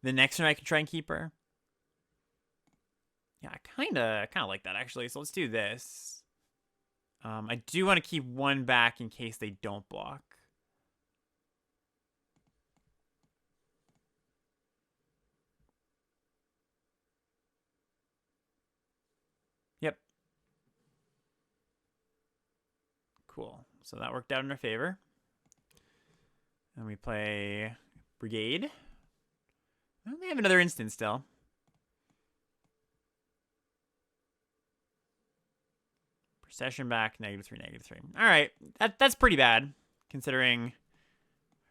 The next turn I can Shrine Keeper. Yeah, I kind of like that, actually. So let's do this. I do want to keep 1 back in case they don't block. Yep. Cool. So that worked out in our favor. And we play Brigade. Well, they have another instant still. Procession back, -3, -3. All right, that's pretty bad, considering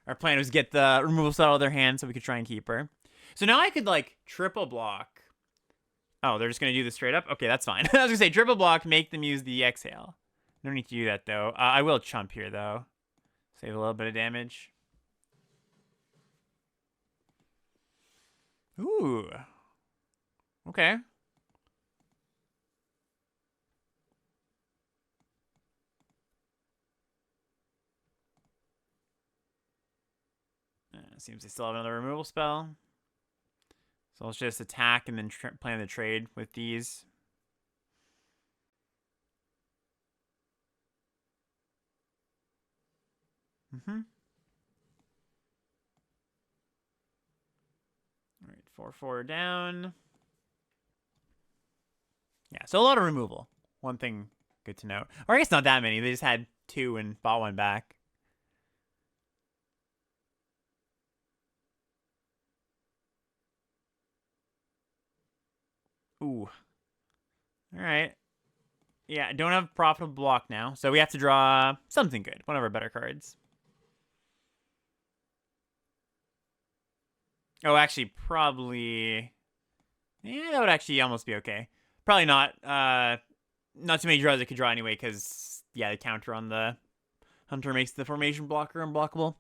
our plan was to get the removal spell out of their hand so we could try and keep her. So now I could, like, triple block. Oh, they're just going to do this straight up? Okay, that's fine. I was going to say triple block, make them use the exhale. No need to do that, though. I will chump here, though. Save a little bit of damage. Ooh. Okay. Seems they still have another removal spell. So let's just attack and then plan the trade with these. All right, 4/4 down. Yeah, so a lot of removal. One thing good to note. Or I guess not that many. They just had 2 and bought 1 back. Ooh. All right. Yeah, don't have profitable block now, so we have to draw something good. One of our better cards. Oh, actually, probably... Yeah, that would actually almost be okay. Probably not. Not too many draws I could draw anyway, because, yeah, the counter on the Hunter makes the formation blocker unblockable.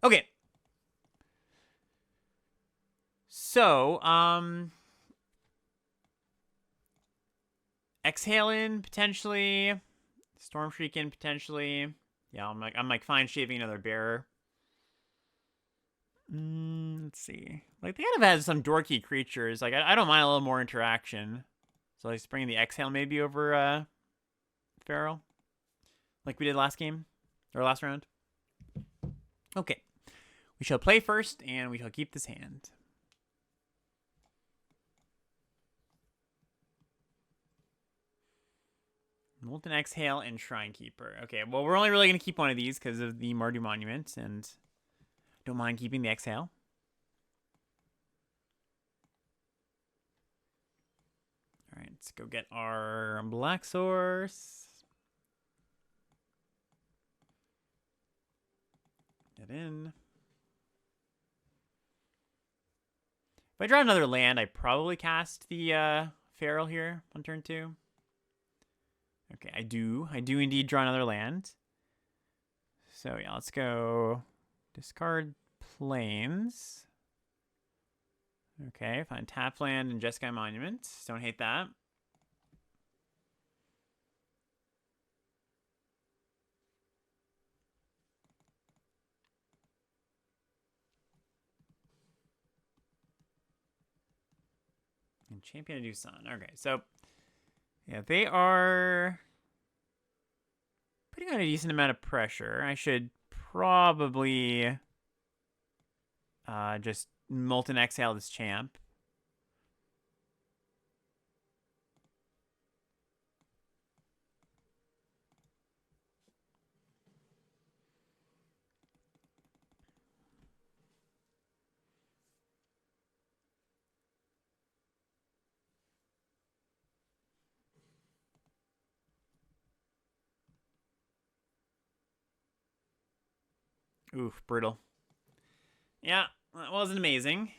Okay. So, Exhale in, potentially. Storm Shriek in, potentially. Yeah, I'm like fine shaving another bearer. Let's see. Like, they kind of have some dorky creatures. Like, I don't mind a little more interaction. So, like, bringing the Exhale maybe over Feral. Like we did last game. Or last round. Okay. We shall play first, and we shall keep this hand. Molten Exhale and Shrine Keeper. Okay, well, we're only really going to keep one of these because of the Mardu Monument, and don't mind keeping the Exhale. All right, let's go get our Black Source. Get in. If I draw another land, I probably cast the Feral here on turn 2. Okay, I do indeed draw another land. So yeah, let's go discard planes. Okay, find tap land and Jeskai Monument. Don't hate that. And Champion of Doosan. Okay, so yeah, they are putting on a decent amount of pressure. I should probably just Molten Exhale this champ. Oof, brutal. Yeah, that wasn't amazing.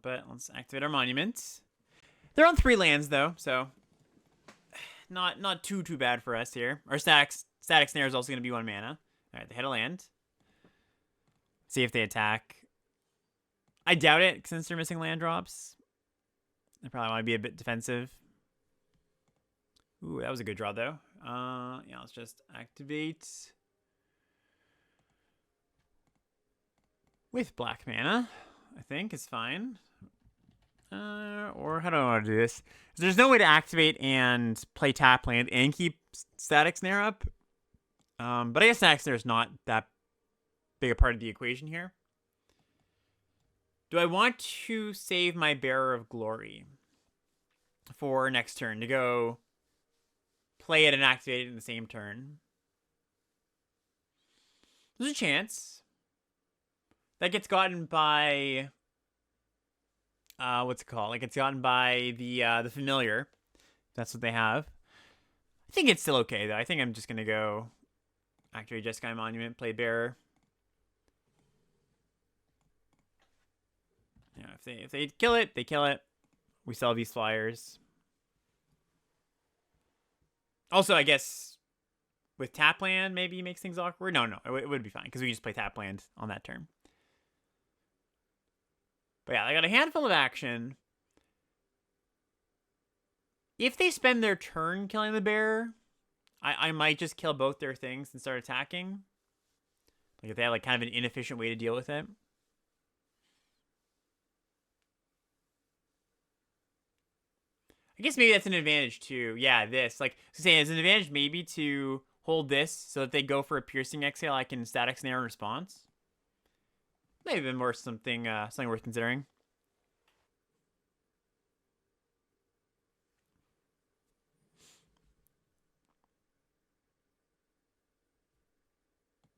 But let's activate our monument. They're on 3 lands though, so not too bad for us here. Our static snare is also going to be 1 mana. All right, they hit a land. See if they attack. I doubt it since they're missing land drops. They probably want to be a bit defensive. Ooh, that was a good draw though. Yeah, let's just activate with black mana. I think is fine. Or how do I want to do this? There's no way to activate and play tap land and keep static snare up. But I guess static snare is not that big a part of the equation here. Do I want to save my Bearer of Glory for next turn to go play it and activate it in the same turn? There's a chance. That gets gotten by what's it called? Like it's gotten by the familiar. That's what they have. I think it's still okay though. I think I'm just gonna go activate Jeskai Monument, play Bearer. Yeah, if they kill it, they kill it. We sell these flyers. Also, I guess with tap land maybe makes things awkward. No, it would be fine because we just play tap land on that turn. But yeah, I got a handful of action. If they spend their turn killing the bear, I might just kill both their things and start attacking. Like if they have like kind of an inefficient way to deal with it. I guess maybe that's an advantage too. Yeah, this. Like, saying it's an advantage maybe to hold this so that they go for a piercing exhale, I can static snare in response. Maybe been more something worth considering.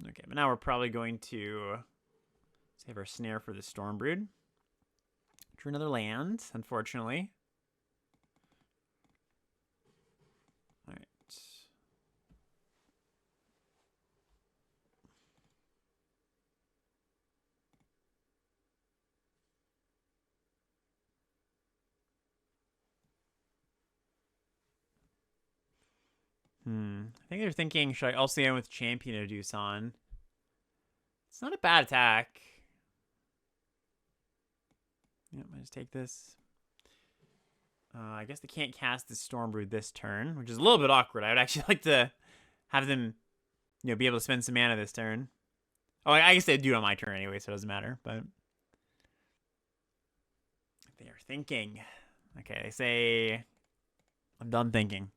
Okay, but now we're probably going to save our snare for the Stormbrood. Drew another land, unfortunately. All right. I think they're thinking, should I also go with Champion of Doosan? It's not a bad attack. Yep, I just take this. I guess they can't cast the Stormbrood this turn, which is a little bit awkward. I would actually like to have them, be able to spend some mana this turn. Oh, I guess they do it on my turn anyway, so it doesn't matter. But they are thinking. Okay, they say, I'm done thinking.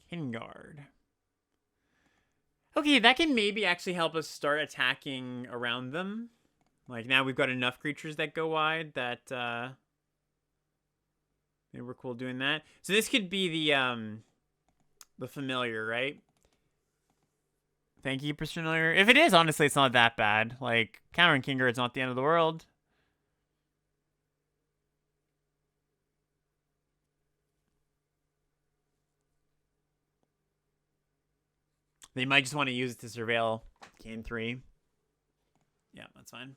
Hingard. Okay, that can maybe actually help us start attacking around them. Like, now we've got enough creatures that go wide that, maybe we're cool doing that. So this could be the familiar, right? Thank you, familiar. If it is, honestly, it's not that bad. Like, countering Kinger is not the end of the world. They might just want to use it to surveil Kane 3. Yeah, that's fine.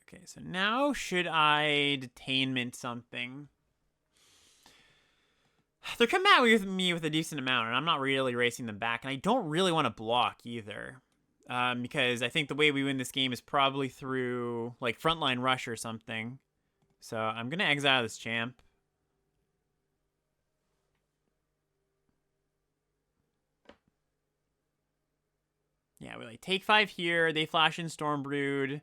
Okay, so now should I detainment something? They're coming at me with a decent amount, and I'm not really racing them back, and I don't really want to block either. Because I think the way we win this game is probably through, like, frontline rush or something. So I'm going to exile this champ. Yeah, we, like, take 5 here. They flash in Stormbrood.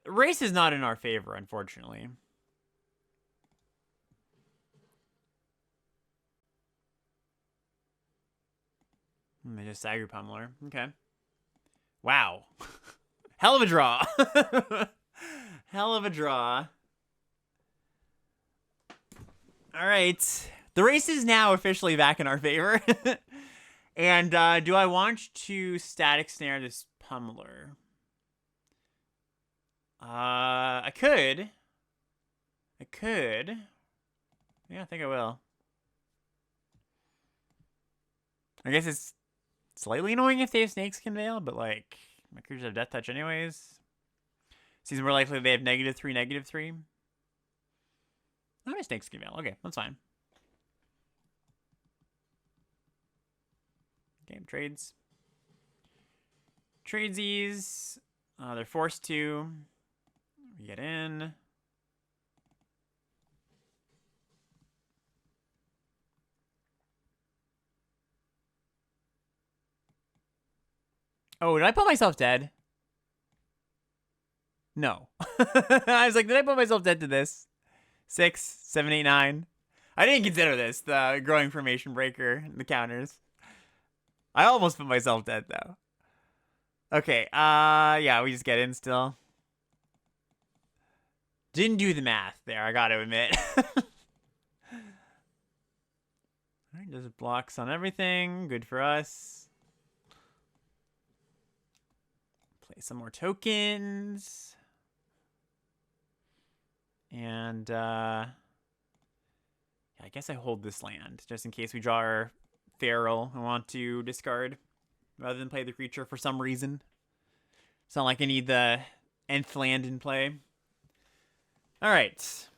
Race is not in our favor, unfortunately. They just Sagru Pummeler. Okay. Wow. Hell of a draw. Hell of a draw. All right. The race is now officially back in our favor. And do I want to static snare this Pummeler? I could. Yeah, I think I will. I guess it's slightly annoying if they have Snake's Conveil, but, like, my creatures have Death Touch anyways. Seems more likely they have -3, -3. Oh, my Snake's Conveil. Okay, that's fine. Game trades. Tradesies. They're forced to. We get in. Oh, did I put myself dead? No. I was like, did I put myself dead to this? 6, 7, 8, 9. I didn't consider this, the growing formation breaker, the counters. I almost put myself dead, though. Okay, yeah, we just get in still. Didn't do the math there, I gotta admit. Alright, just blocks on everything. Good for us. Play some more tokens. And, yeah, I guess I hold this land, just in case we draw our Feral and want to discard, rather than play the creature for some reason. It's not like I need the nth land in play. Alright.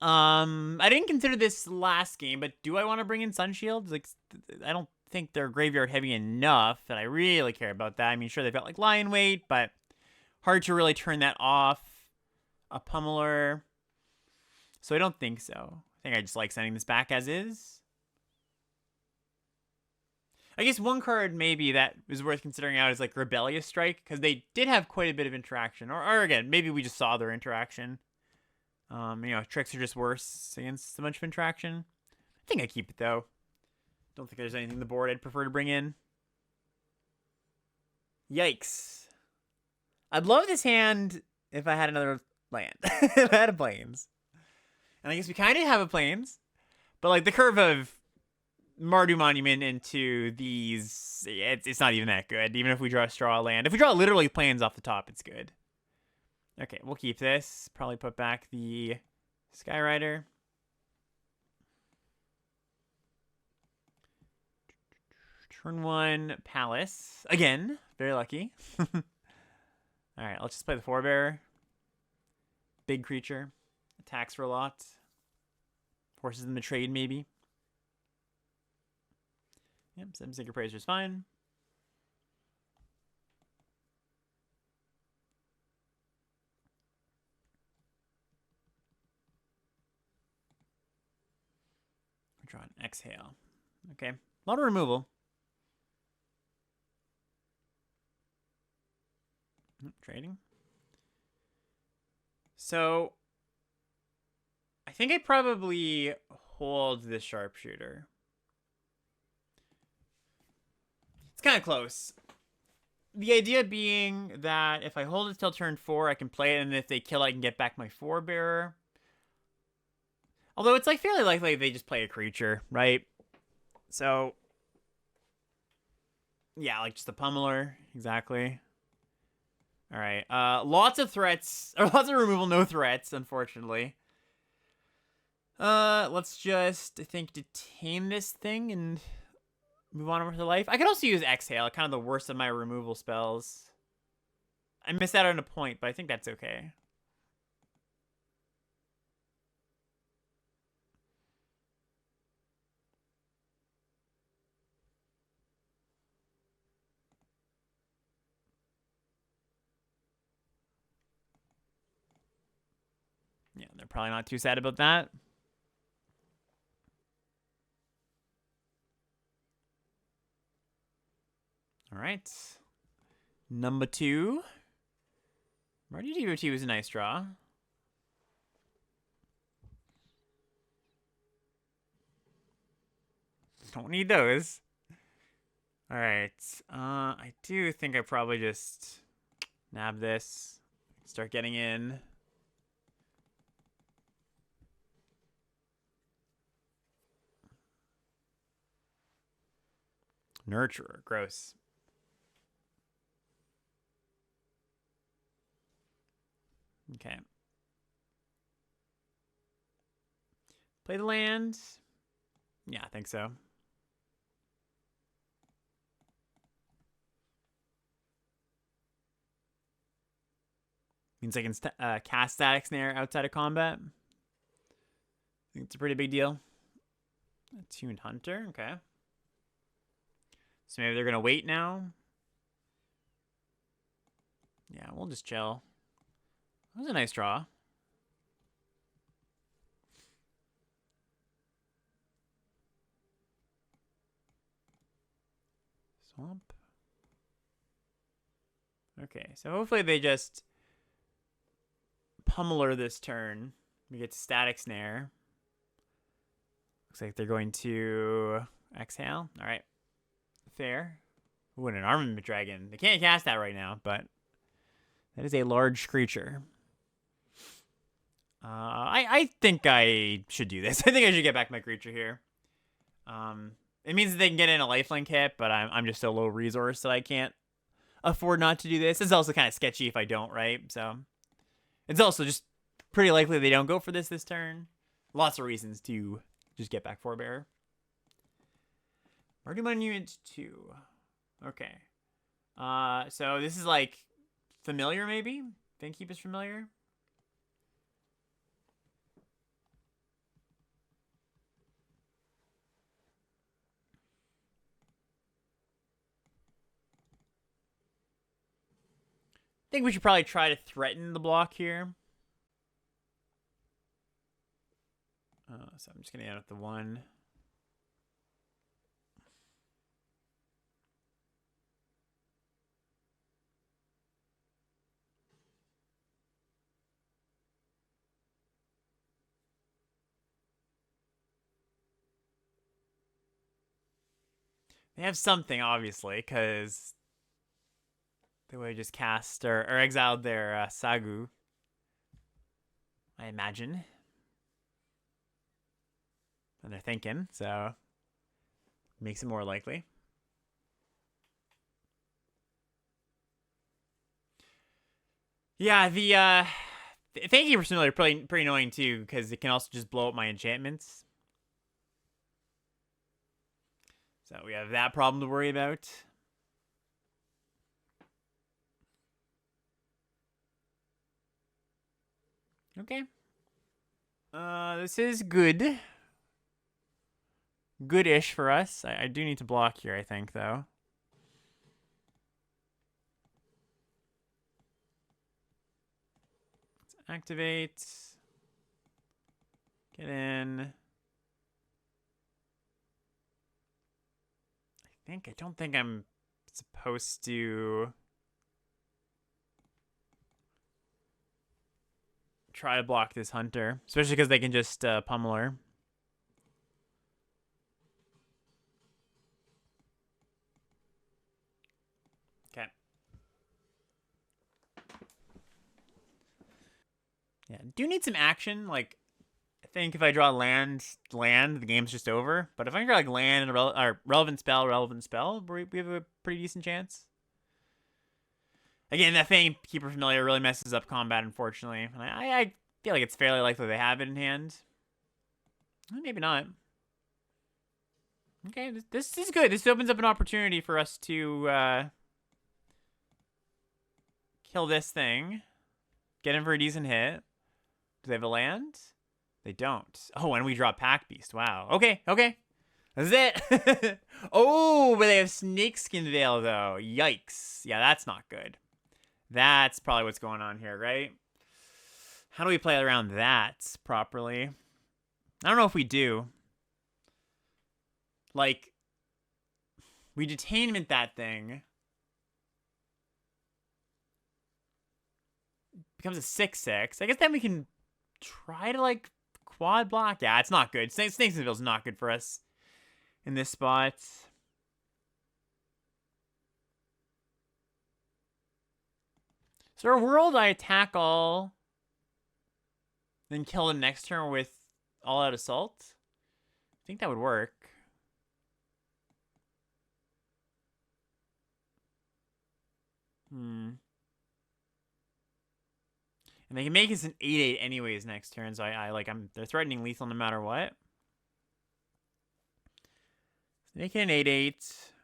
I didn't consider this last game, but do I want to bring in Sunshields? Like, I don't think they're graveyard heavy enough that I really care about that. I mean, sure, they've got, like, Lion Weight, but hard to really turn that off. A Pummeler. So I don't think so. I think I just like sending this back as is. I guess one card maybe that is worth considering out is, like, Rebellious Strike, because they did have quite a bit of interaction. Or again, maybe we just saw their interaction. You know, tricks are just worse against a bunch of interaction. I think I keep it, though. Don't think there's anything on the board I'd prefer to bring in. Yikes. I'd love this hand if I had another land. If I had a Plains. And I guess we kind of have a Plains. But, like, the curve of Mardu Monument into these, it's not even that good. Even if we draw a straw land. If we draw literally Plains off the top, it's good. Okay, we'll keep this. Probably put back the Skyrider. Turn 1, Palace. Again, very lucky. Alright, let's just play the Forebearer. Big creature. Attacks for a lot. Forces them to trade, maybe. Yep, 7 Sacred Praiser is fine. Draw an Exhale. Okay, a lot of removal. Trading. So, I think I probably hold this sharpshooter. It's kind of close. The idea being that if I hold it till turn 4, I can play it, and if they kill, I can get back my forebearer. Although it's like fairly likely they just play a creature, right? So, yeah, like just a pummeler, exactly. All right, lots of threats, or lots of removal, no threats, unfortunately. Let's just, I think, detain this thing and move on over to life. I could also use Exhale, kind of the worst of my removal spells. I missed out on a point, but I think that's okay. Yeah, they're probably not too sad about that. All right. Number 2. Marty DOT was a nice draw. Don't need those. All right. I do think I probably just nab this. Start getting in. Nurturer. Gross. Okay. Play the land. Yeah, I think so. Means I can cast Static Snare outside of combat. I think it's a pretty big deal. Attuned Hunter. Okay. So maybe they're going to wait now. Yeah, we'll just chill. That was a nice draw. Swamp. Okay, so hopefully they just pummeler this turn. We get Static Snare. Looks like they're going to exhale. All right. Fair. Ooh, and an Armament Dragon. They can't cast that right now, but that is a large creature. I think I should do this. I think I should get back my creature here. It means that they can get in a lifelink hit, but I'm just so low resource that I can't afford not to do this. It's also kind of sketchy if I don't, right? So it's also just pretty likely they don't go for this turn. Lots of reasons to just get back forebearer. Marty Monument 2. Okay. So this is like familiar, maybe? Fangkeep is familiar. I think we should probably try to threaten the block here. So I'm just going to add up the 1. They have something, obviously, because they would have just cast or exiled their Sagu, I imagine. And they're thinking, so makes it more likely. Yeah, the thank you for familiar, pretty annoying too, because it can also just blow up my enchantments. So we have that problem to worry about. Okay. This is good. Good-ish for us. I do need to block here, I think, though. Let's activate. Get in. I don't think I'm supposed to try to block this hunter, especially because they can just pummel her. Okay. Yeah, do need some action. Like, I think if I draw land, the game's just over. But if I draw like land and or relevant spell, we have a pretty decent chance. Again, that thing, Keeper Familiar, really messes up combat, unfortunately. And I feel like it's fairly likely they have it in hand. Maybe not. Okay, this is good. This opens up an opportunity for us to kill this thing. Get him for a decent hit. Do they have a land? They don't. Oh, and we draw Pack Beast. Wow. Okay. That's it. Oh, but they have Snakeskin Veil, though. Yikes. Yeah, that's not good. That's probably what's going on here, right? How do we play around that properly? I don't know if we do. Like, we detainment that thing. Becomes a 6/6. I guess then we can try to, like, quad block. Yeah, it's not good. Snakeskinville's not good for us in this spot. So our world, I attack all, then kill the next turn with all-out assault. I think that would work. And they can make us an 8/8 anyways next turn, so they're threatening lethal no matter what. So make it an 8/8.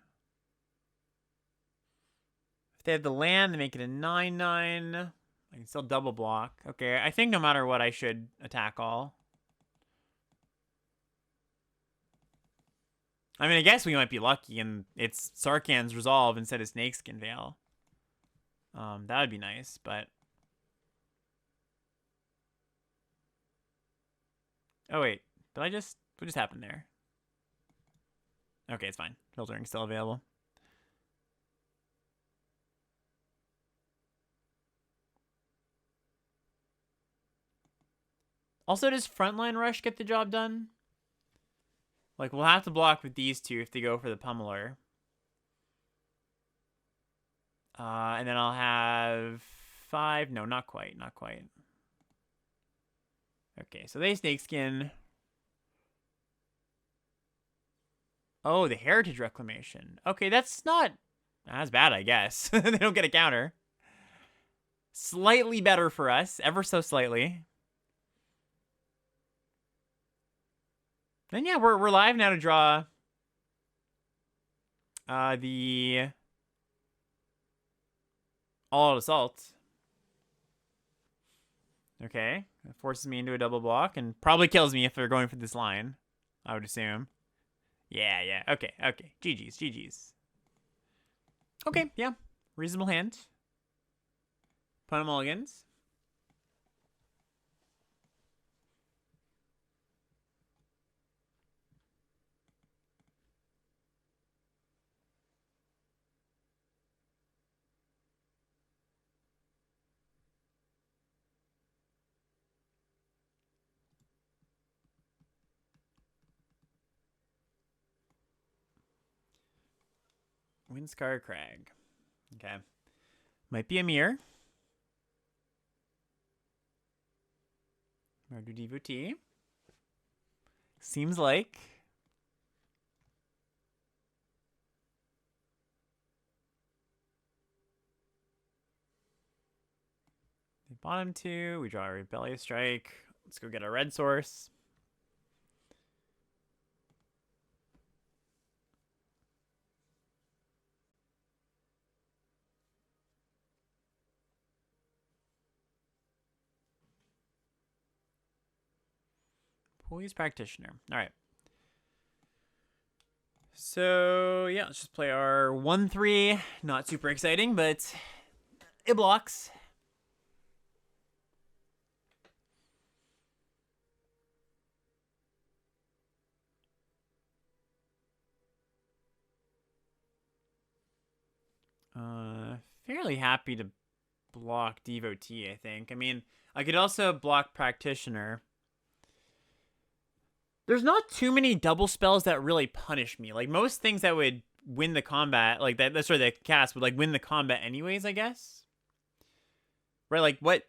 If they have the land, they make it a 9/9. I can still double block. Okay, I think no matter what, I should attack all. I mean, I guess we might be lucky and it's Sarkhan's Resolve instead of Snakeskin Veil. That would be nice, but... Oh, wait. What just happened there? Okay, it's fine. Filtering still available. Also, does Frontline Rush get the job done? Like, we'll have to block with these two if they go for the Pummeler. And then I'll have 5. No, not quite. Okay, so they Snakeskin. Oh, the Heritage Reclamation. Okay, that's not as bad, I guess. They don't get a counter. Slightly better for us. Ever so slightly. Then yeah, we're live now to draw the all-out assault. Okay, it forces me into a double block and probably kills me if they're going for this line, I would assume. Yeah. Okay. GG's. Okay, yeah. Reasonable hand. Opponent mulligans. Windscar Crag. Okay. Might be a mirror. Mardu Devotee. Seems like. They bottom 2. We draw a Rebellious Strike. Let's go get a red source. Poise Practitioner. All right. So, yeah, let's just play our 1/3. Not super exciting, but it blocks. Fairly happy to block Devotee, I think. I mean, I could also block Practitioner. There's not too many double spells that really punish me. Like, most things that would win the combat, like, that's sort of the cast would, like, win the combat anyways, I guess. Right, like, what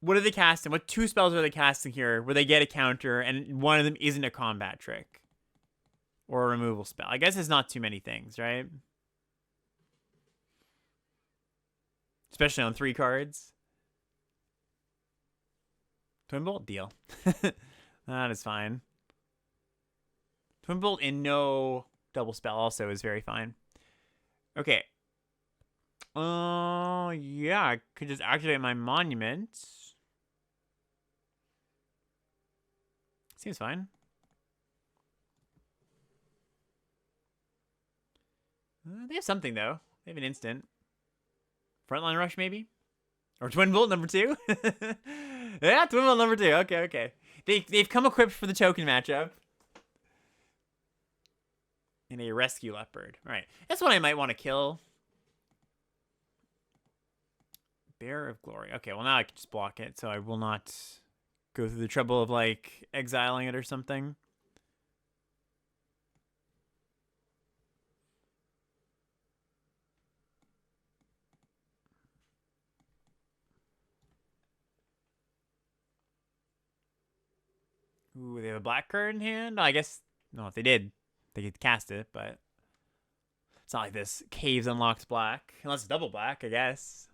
are they casting? What 2 spells are they casting here where they get a counter and one of them isn't a combat trick? Or a removal spell? I guess it's not too many things, right? Especially on 3 cards. Twin Bolt? Deal. That is fine. Twin Bolt and no double spell also is very fine. Okay. Yeah, I could just activate my monument. Seems fine. They have something, though. They have an instant. Frontline Rush, maybe? Or Twin Bolt number 2? Yeah, Twin Bolt number 2. Okay, okay. They've come equipped for the token matchup. And a Rescue Leopard. All right. That's what I might want to kill. Bearer of Glory. Okay, well, now I can just block it, so I will not go through the trouble of, like, exiling it or something. Ooh, they have a black card in hand? I guess, no, if they did, they could cast it, but it's not like this Caves unlocks black. Unless it's double black, I guess.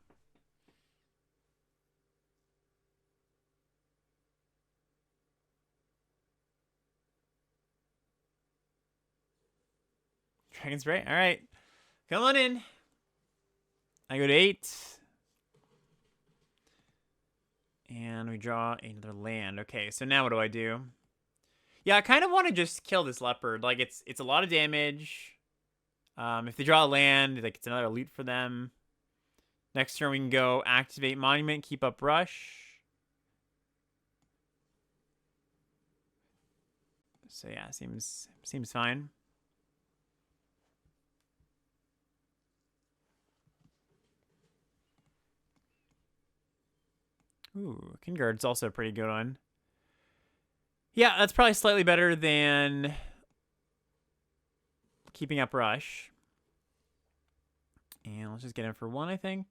Dragon Spray? Alright. Come on in. I go to 8. And we draw another land. Okay, so now what do I do? Yeah, I kind of want to just kill this leopard. Like, it's a lot of damage. If they draw a land, like, it's another loot for them. Next turn we can go activate monument, keep up rush. So yeah, seems fine. Ooh, Kingguard's also a pretty good one. Yeah, that's probably slightly better than keeping up rush. And let's just get in for 1, I think.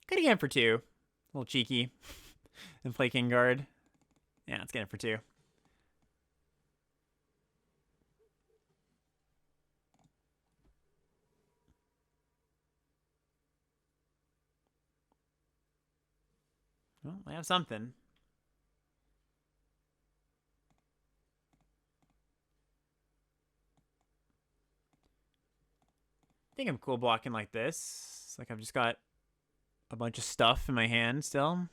Could get in for 2. A little cheeky. And play Kingguard. Yeah, let's get in for 2. Well, I have something. I think I'm cool blocking like this. It's like I've just got a bunch of stuff in my hand still.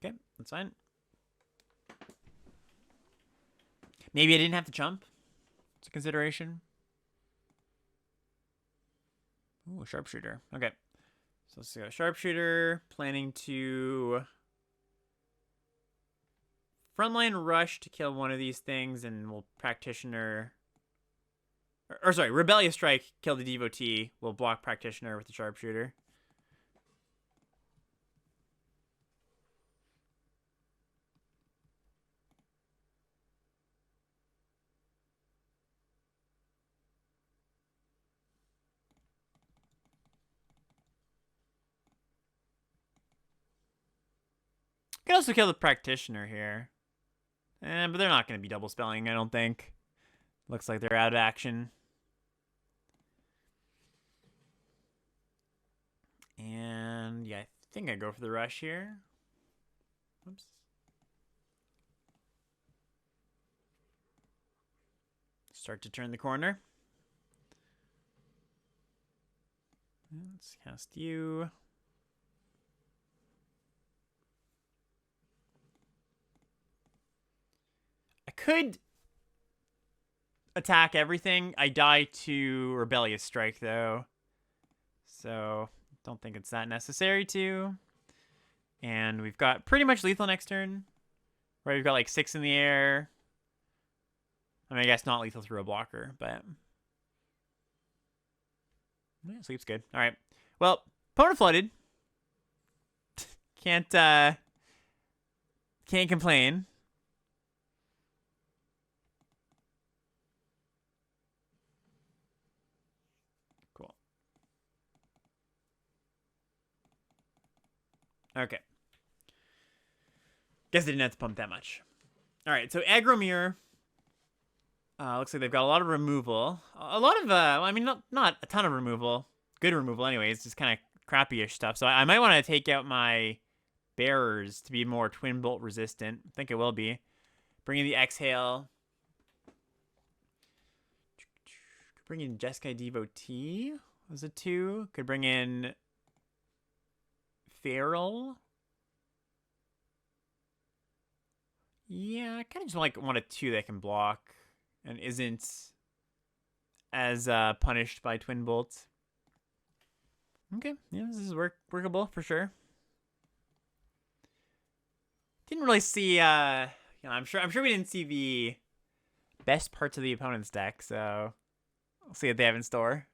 Okay, that's fine. Maybe I didn't have to jump. It's a consideration. Ooh, Sharpshooter. Okay. So let's go Sharpshooter. Planning to frontline rush to kill one of these things, and we'll Practitioner. Or sorry, Rebellious Strike, kill the Devotee. We'll block Practitioner with the Sharpshooter. Could also kill the Practitioner here. But they're not going to be double spelling, I don't think. Looks like they're out of action. And yeah, I think I go for the rush here. Oops. Start to turn the corner. Let's cast you. I could attack everything. I die to Rebellious Strike, though. So, don't think it's that necessary to. And we've got pretty much lethal next turn. Right, we've got like 6 in the air. I mean, I guess not lethal through a blocker, but yeah, sleep's good. All right. Well, opponent flooded. Can't complain. Cool. Okay. Guess they didn't have to pump that much. All right, so aggro mirror. Looks like they've got a lot of removal. A lot of, I mean, not a ton of removal. Good removal, anyways. Just kind of crappy-ish stuff. So I might want to take out my bearers to be more twin bolt resistant. I think it will be. Bring in the exhale. Bring in Jeskai Devotee. Was it 2? Could bring in Feral. Yeah, I kind of just like want a 2 that can block and isn't as punished by twin bolts. Okay, yeah, this is workable for sure. Didn't really see you know, I'm sure we didn't see the best parts of the opponent's deck, so we'll see what they have in store.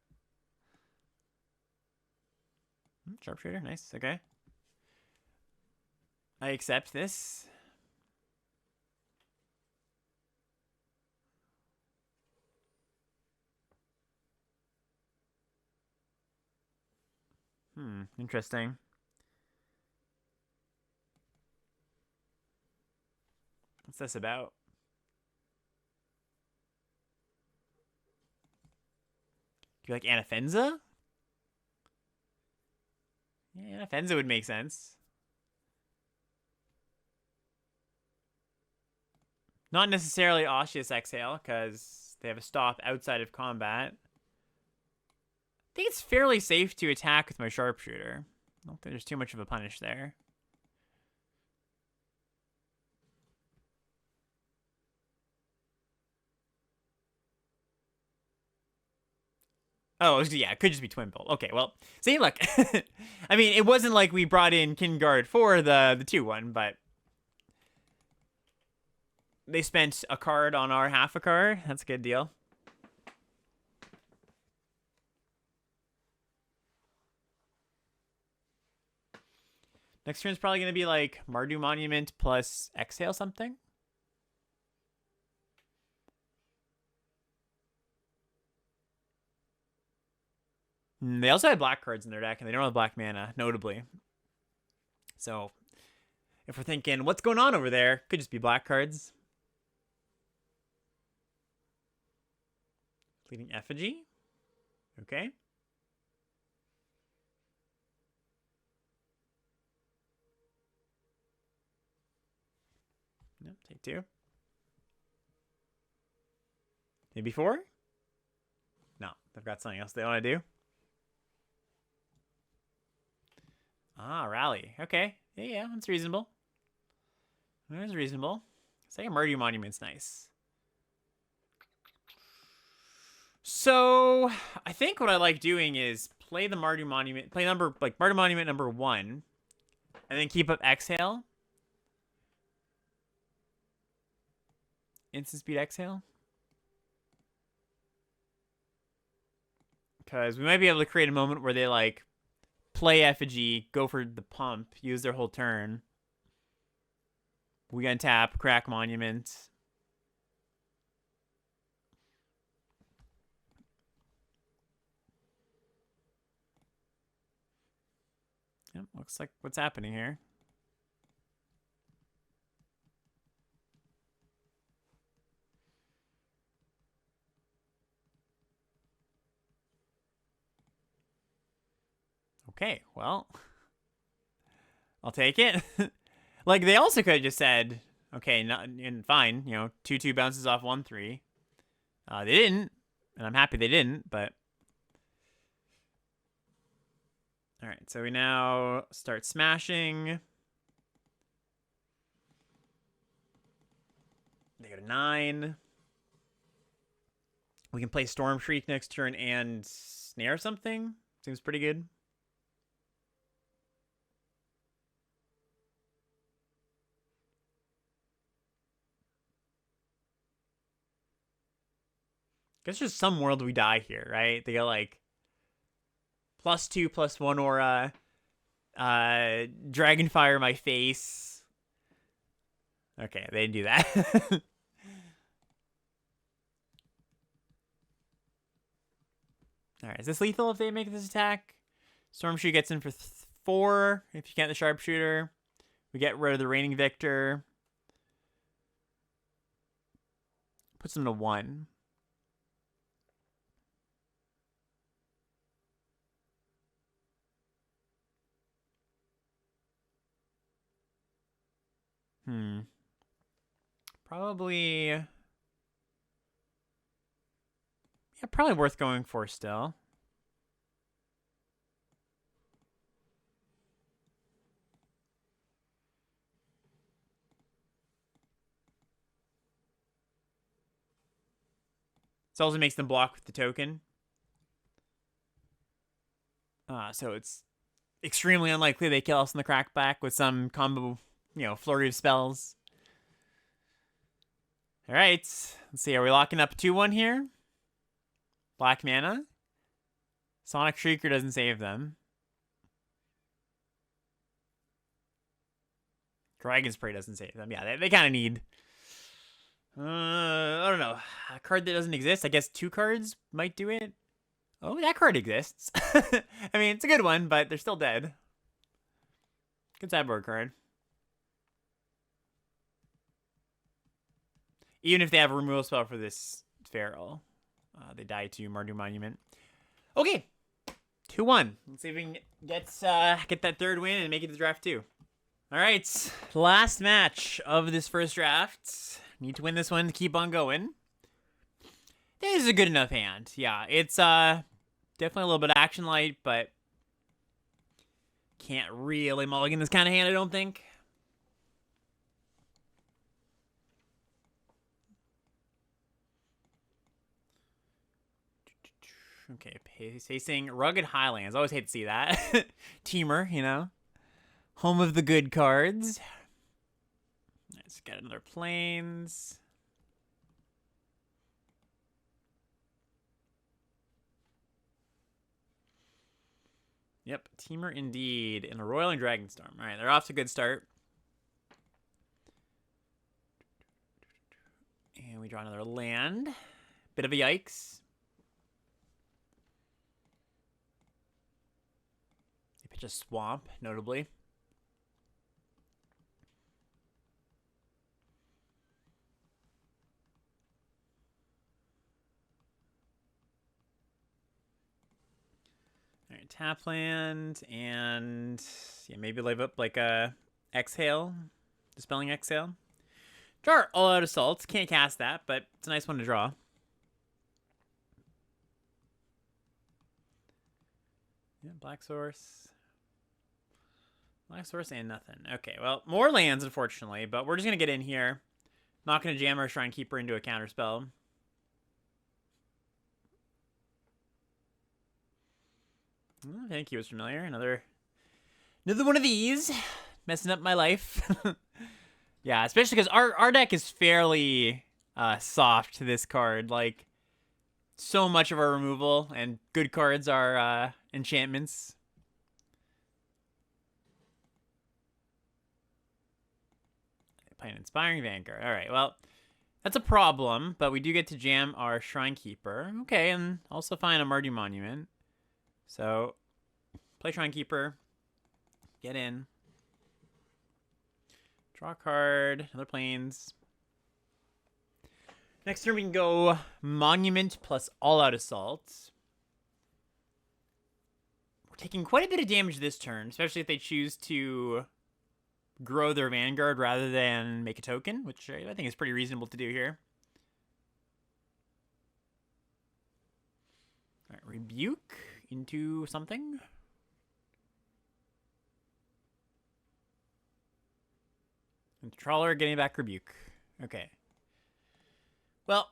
Sharpshooter, nice, okay. I accept this. Interesting. What's this about? Do you like Anafenza? Yeah, Anafenza would make sense. Not necessarily Osseous Exhale, because they have a stop outside of combat. I think it's fairly safe to attack with my Sharpshooter. I don't think there's too much of a punish there. Oh, yeah, it could just be Twin Bolt. Okay, well, see, look. I mean, it wasn't like we brought in Kinguard for the 2-1, but they spent a card on our half a card. That's a good deal. Next turn's probably going to be like Mardu Monument plus Exhale something. They also have black cards in their deck, and they don't have black mana, notably. So, if we're thinking, what's going on over there? Could just be black cards. Fleeting Effigy. Okay. Yep, take 2. Maybe 4? No, they've got something else they want to do. Ah, Rally. Okay. Yeah, that's reasonable. That's reasonable. Second Mardu Monument's nice. So, I think what I like doing is play the Mardu Monument, play Mardu Monument number 1, and then keep up Exhale. Instant speed Exhale. Because we might be able to create a moment where they, like, play Effigy, go for the pump, use their whole turn. We untap, crack Monument. Yep, looks like what's happening here. Okay, well, I'll take it. Like, they also could have just said, okay, fine, you know, 2/2 bounces off 1/3. They didn't, and I'm happy they didn't, but. All right, so we now start smashing. They go to 9. We can play Storm Shriek next turn and snare something. Seems pretty good. Guess there's some world we die here, right? They got like +2/+1 aura, Dragonfire my face. Okay, they didn't do that. Alright, is this lethal if they make this attack? Stormshoe gets in for 4 if you count the sharpshooter. We get rid of the reigning victor. Puts them to 1. Probably... Yeah, probably worth going for still. This also makes them block with the token. So it's extremely unlikely they kill us in the crackback with some combo, flurry of spells. All right, let's see. Are we locking up 2/1 here? Black mana. Sonic Shrieker doesn't save them. Dragon's Prey doesn't save them. Yeah, they kind of need... I don't know. A card that doesn't exist. I guess 2 cards might do it. Oh, that card exists. I mean, it's a good one, but they're still dead. Good sideboard card. Even if they have a removal spell for this Feral, they die to Mardu Monument. Okay, 2-1. Let's see if we can get that 3rd win and make it to draft 2. All right, last match of this first draft. Need to win this one to keep on going. This is a good enough hand. Yeah, it's definitely a little bit of action light, but can't really mulligan this kind of hand, I don't think. Okay, facing Rugged Highlands. I always hate to see that. Teamer, home of the good cards. Let's get another Plains. Yep, Teamer indeed. And a Roiling Dragonstorm. All right, they're off to a good start. And we draw another land. Bit of a yikes. They pitch a Swamp, notably. All right, tap land, and yeah, maybe live up like a Exhale, Dispelling Exhale. Draw All Out Assault. Can't cast that, but it's a nice one to draw. Yeah, Black Source. Black Source and nothing. Okay, well, more lands, unfortunately, but we're just going to get in here. Not going to jam our Shrine Keeper into a counterspell. Oh, thank you, was familiar. Another one of these. Messing up my life. Yeah, especially because our deck is fairly soft to this card. Like, so much of our removal and good cards are enchantments. Playing Inspiring Vanguard. All right, well, that's a problem, but we do get to jam our Shrine Keeper. Okay, and also find a Mardu Monument. So, play Shrine Keeper. Get in. Draw a card. Another Plains. Next turn we can go Monument plus All Out Assault. We're taking quite a bit of damage this turn, especially if they choose to grow their Vanguard rather than make a token, which I think is pretty reasonable to do here. All right, Rebuke into something. And Trawler getting back Rebuke. Okay. Well,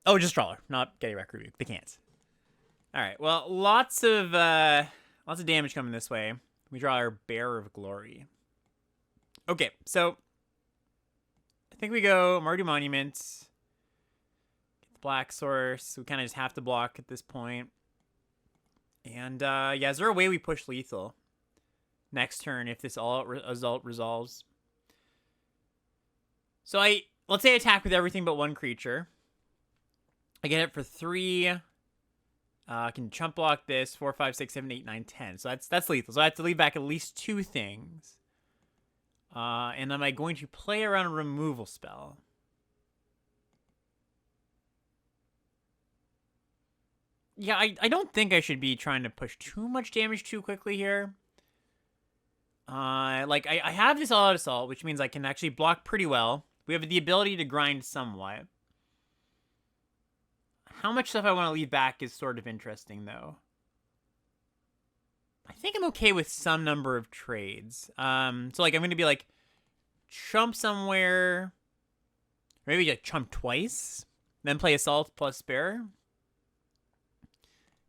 oh, just Trawler, not getting back Rebuke. They can't. All right. Well, lots of damage coming this way. We draw our Bearer of Glory. Okay, so I think we go Mardu Monument. Get the black source. We kind of just have to block at this point. And, yeah, is there a way we push lethal next turn if this all result resolves? So let's say I attack with everything but one creature. I get it for 3. I can chump block this 4, 5, 6, 7, 8, 9, 10. So that's lethal. So I have to leave back at least 2 things. And am I going to play around a removal spell? Yeah, I don't think I should be trying to push too much damage too quickly here. Like, I have this all-out assault, which means I can actually block pretty well. We have the ability to grind somewhat. How much stuff I want to leave back is sort of interesting, though. I think I'm okay with some number of trades. So, like, I'm going to be, like, chump somewhere. Maybe like chump twice. Then play assault plus spare.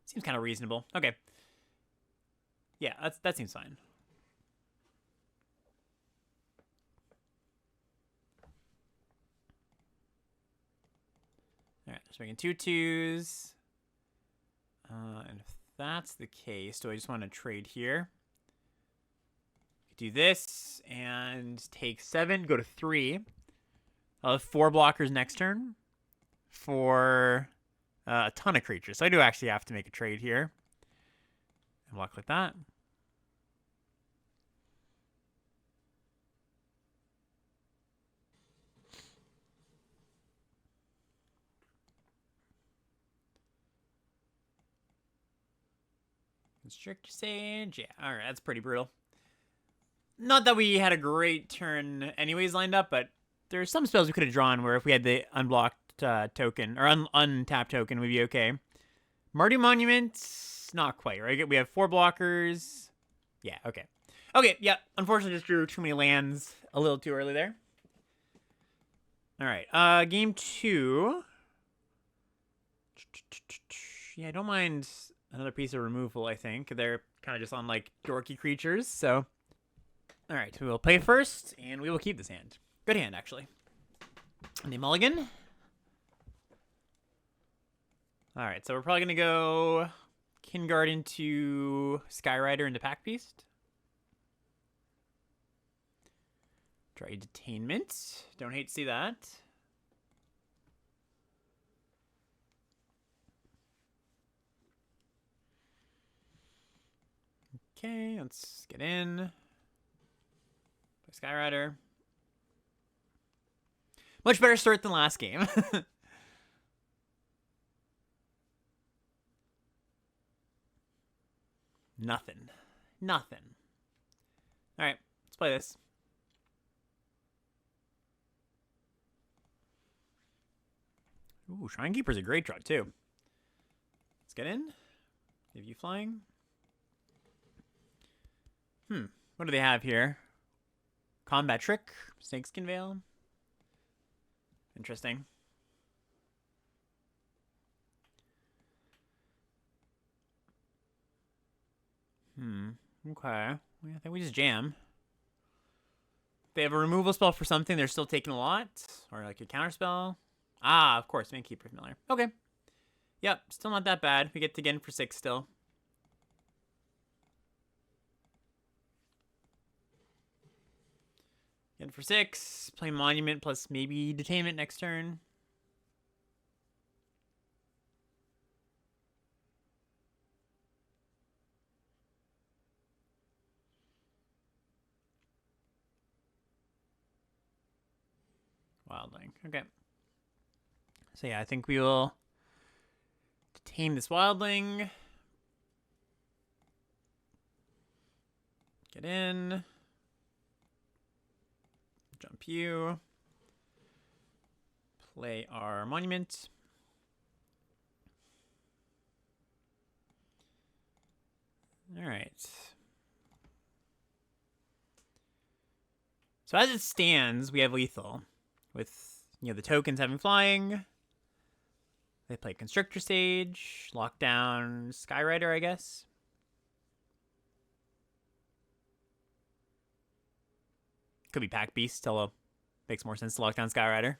Seems kind of reasonable. Okay. Yeah, that seems fine. All right, so making 2 2s. And if that's the case, do I just want to trade here? Do this and take 7, go to 3. I'll have 4 blockers next turn for a ton of creatures. So I do actually have to make a trade here. And block like that. Constrictor Sage. Yeah, alright, that's pretty brutal. Not that we had a great turn anyways lined up, but there's some spells we could have drawn where if we had the unblocked token, or untapped token, we'd be okay. Mardu Monument, not quite, right? We have 4 blockers. Yeah, okay. Okay, yeah, unfortunately just drew too many lands a little too early there. Alright, game 2. Yeah, I don't mind another piece of removal, I think. They're kind of just on, like, dorky creatures, so... Alright, we will play first, and we will keep this hand. Good hand, actually. The mulligan. Alright, so we're probably going to go Kinguard into Skyrider into Pack Beast. Try Detainment. Don't hate to see that. Okay, let's get in. Skyrider. Much better start than last game. Nothing. Nothing. Alright, let's play this. Ooh, Shrinekeeper's a great draw, too. Let's get in. Give you flying. What do they have here? Combat Trick. Snakeskin Veil. Interesting. Okay. I think we just jam. They have a removal spell for something. They're still taking a lot. Or like a counter spell. Ah, of course. Mankeeper familiar. Okay. Yep. Still not that bad. We get to get in for 6 still. Get in for 6. Play Monument plus maybe Detainment next turn. Wildling. Okay. So yeah, I think we will detain this Wildling. Get in. Jump you. Play our Monument. All right. So as it stands, we have lethal. With, you know, the tokens having flying. They play Constrictor Sage. Lock down Skyrider, I guess. Could be Pack Beast, although makes more sense to lock down Skyrider.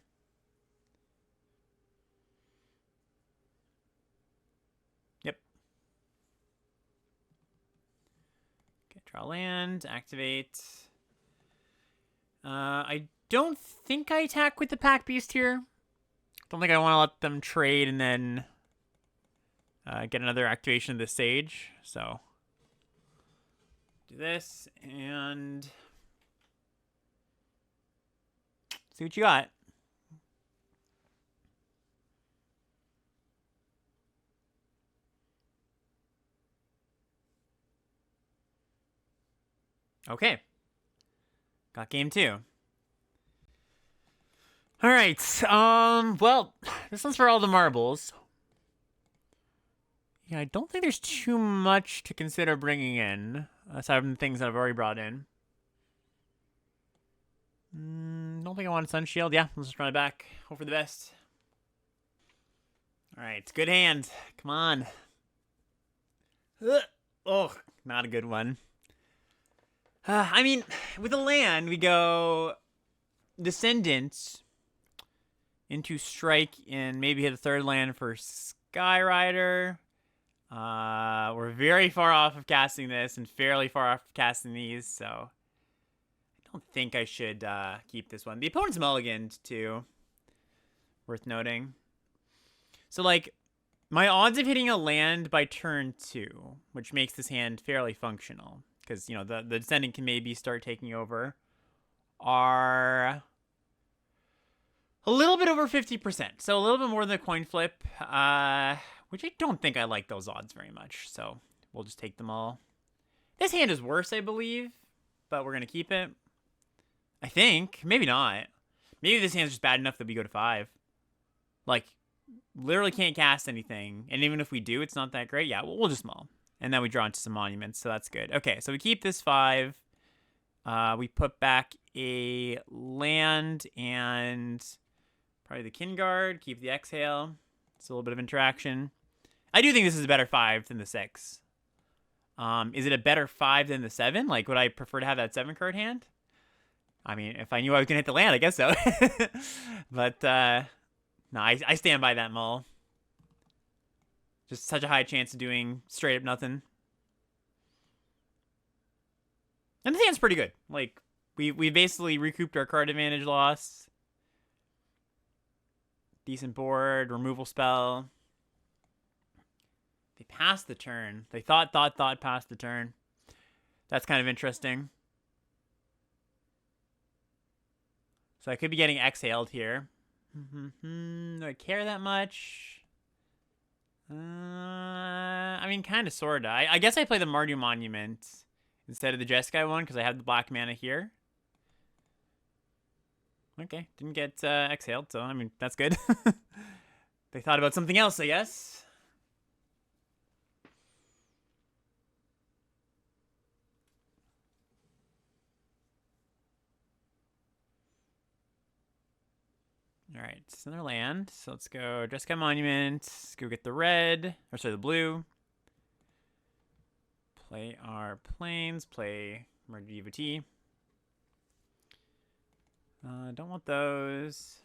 Draw land, activate. I don't think I attack with the Pack Beast here. Don't think I want to let them trade and then get another activation of the Sage. So do this and see what you got. Okay. Got game 2. All right. Well, this one's for all the marbles. Yeah, I don't think there's too much to consider bringing in, aside from the things that I've already brought in. Don't think I want a Sun Shield. Yeah, let's just run it back. Hope for the best. All right, good hand. Come on. Oh, not a good one. I mean, with a land, we go Descendants into Strike and maybe hit a third land for Skyrider. We're very far off of casting this and fairly far off of casting these, so I don't think I should keep this one. The opponent's mulliganed, too. Worth noting. So, like, my odds of hitting a land by turn 2, which makes this hand fairly functional, because, you know, the Descendant can maybe start taking over, are a little bit over 50%. So a little bit more than a coin flip, which I don't think I like those odds very much. So we'll just take them all. This hand is worse, I believe, but we're going to keep it. I think. Maybe not. Maybe this hand's just bad enough that we go to 5. Like, literally can't cast anything. And even if we do, it's not that great. Yeah, we'll just mull. And then we draw into some monuments, so that's good. Okay, so we keep this 5. We put back a land and probably the Kin Guard. Keep the Exhale. It's a little bit of interaction. I do think this is a better 5 than the 6. Is it a better 5 than the 7? Like, would I prefer to have that 7 card hand? I mean, if I knew I was going to hit the land, I guess so. But, no, I stand by that mull. Just such a high chance of doing straight up nothing. And the hand's pretty good. Like, we basically recouped our card advantage loss. Decent board, removal spell. They passed the turn. They thought passed the turn. That's kind of interesting. So I could be getting exhaled here. Do I care that much? I mean, kind of, sorta. I guess I play the Mardu Monument instead of the Jeskai one because I have the black mana here. Okay, didn't get exhaled, so I mean, that's good. They thought about something else, I guess. All right, it's another land. So let's go Jeskai Monument. Let's go get the red, or sorry, the blue. Play our plains. Play Murder Devotee. Don't want those.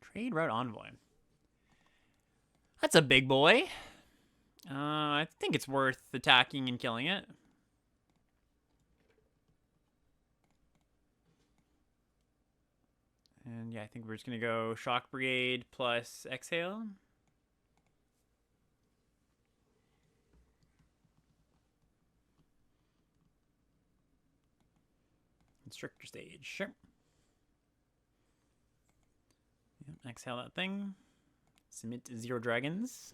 Trade Route Envoy. That's a big boy. I think it's worth attacking and killing it. And yeah, I think we're just going to go Shock Brigade plus Exhale. Constrictor Stage, sure. Yep, exhale that thing. Submit 0 dragons.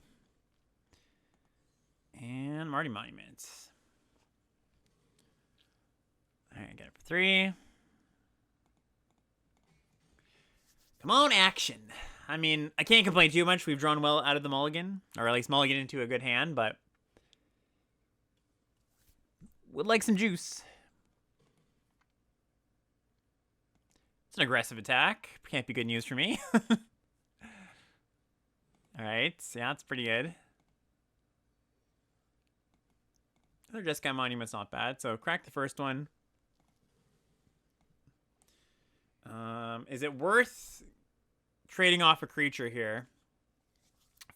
And Mardu Monument. Alright, get it for 3. Come on, action. I mean, I can't complain too much. We've drawn well out of the mulligan. Or at least mulligan into a good hand, but would like some juice. It's an aggressive attack. Can't be good news for me. Alright, yeah, it's pretty good. Another Jeskai Monument's not bad, so crack the first one. Is it worth trading off a creature here?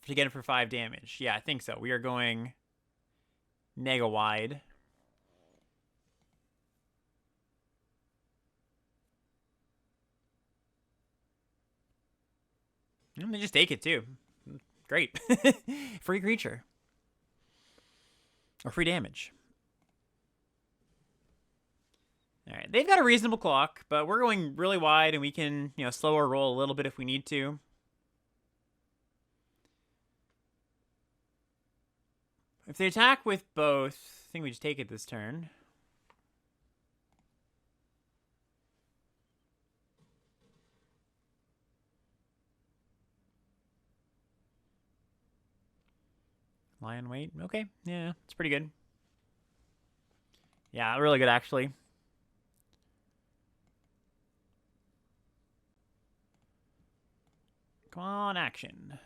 to get him for 5 damage. Yeah, I think so. We are going mega wide. And they just take it too. Great. Free creature. Or free damage. Alright, they've got a reasonable clock, but we're going really wide and we can, slow our roll a little bit if we need to. If they attack with both, I think we just take it this turn. Lion weight. Okay, yeah, it's pretty good. Yeah, really good, actually. Come on, action.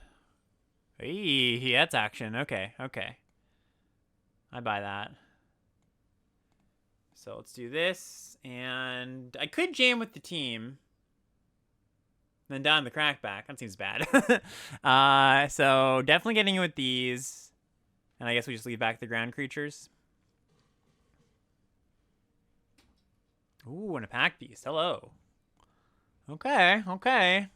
Hey, that's action. Okay, okay. I buy that. So let's do this. And I could jam with the team. Then down the crackback. That seems bad. So definitely getting in with these. And I guess we just leave back the ground creatures. Ooh, and a pack beast. Hello. Okay, okay.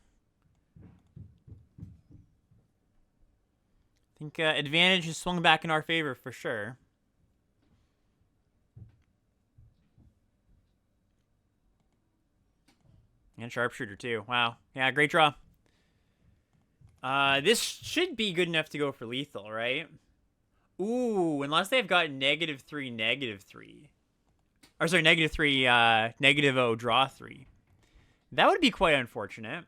I think advantage has swung back in our favor for sure. And sharpshooter too. Wow. Yeah, great draw. This should be good enough to go for lethal, right? Ooh, unless they've got -3, -3. Or sorry, -3, -0, draw 3. That would be quite unfortunate.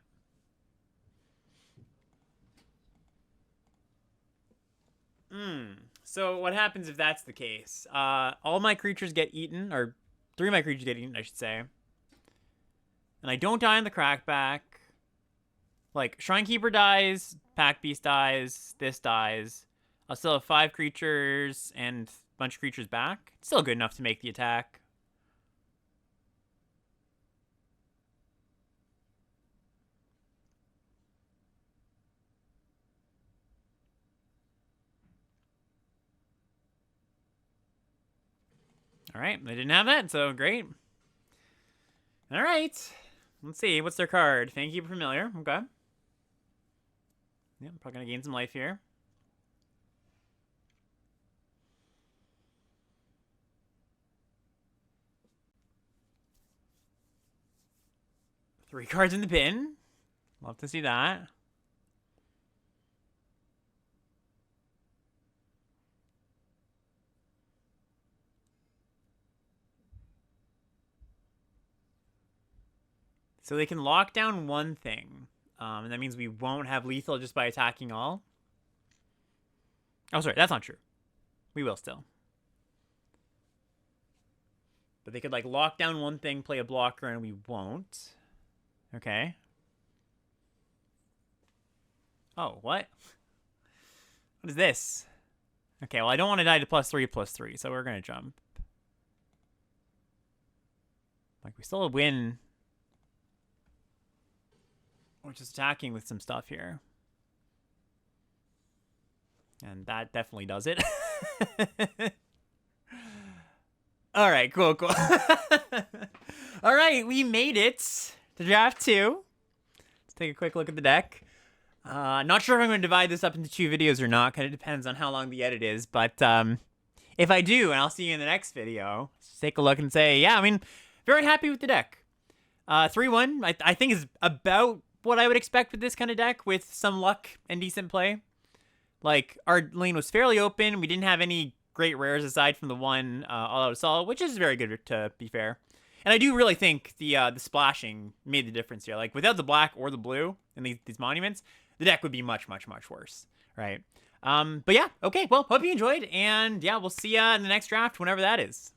So what happens if that's the case? All my creatures get eaten, or 3 of my creatures get eaten, I should say. And I don't die on the crackback. Like, Shrinekeeper dies, Pack Beast dies, this dies. I'll still have 5 creatures and a bunch of creatures back. It's still good enough to make the attack. All right, they didn't have that, so great. All right, let's see. What's their card? Thank you, familiar. Okay. Yeah, I'm probably gonna gain some life here. Three cards in the bin. Love to see that. So they can lock down one thing. And that means we won't have lethal just by attacking all. Oh, sorry, that's not true. We will still. But they could, like, lock down one thing, play a blocker, and we won't. Okay. Oh, what? What is this? Okay, well, I don't want to die to +3/+3, so we're going to jump. Like, we still win. We're just attacking with some stuff here. And that definitely does it. All right, cool. All right, we made it to draft 2. Let's take a quick look at the deck. Not sure if I'm going to divide this up into 2 videos or not. Kind of depends on how long the edit is. But if I do, and I'll see you in the next video, let's take a look and say, yeah, I mean, very happy with the deck. 3-1, I think is about what I would expect with this kind of deck, with some luck and decent play. Like, our lane was fairly open. We didn't have any great rares aside from the one all-out assault, which is very good, to be fair. And I do really think the splashing made the difference here. Like, without the black or the blue and these monuments, the deck would be much, much, much worse, right? But yeah, okay, well, hope you enjoyed, and yeah, we'll see ya in the next draft, whenever that is.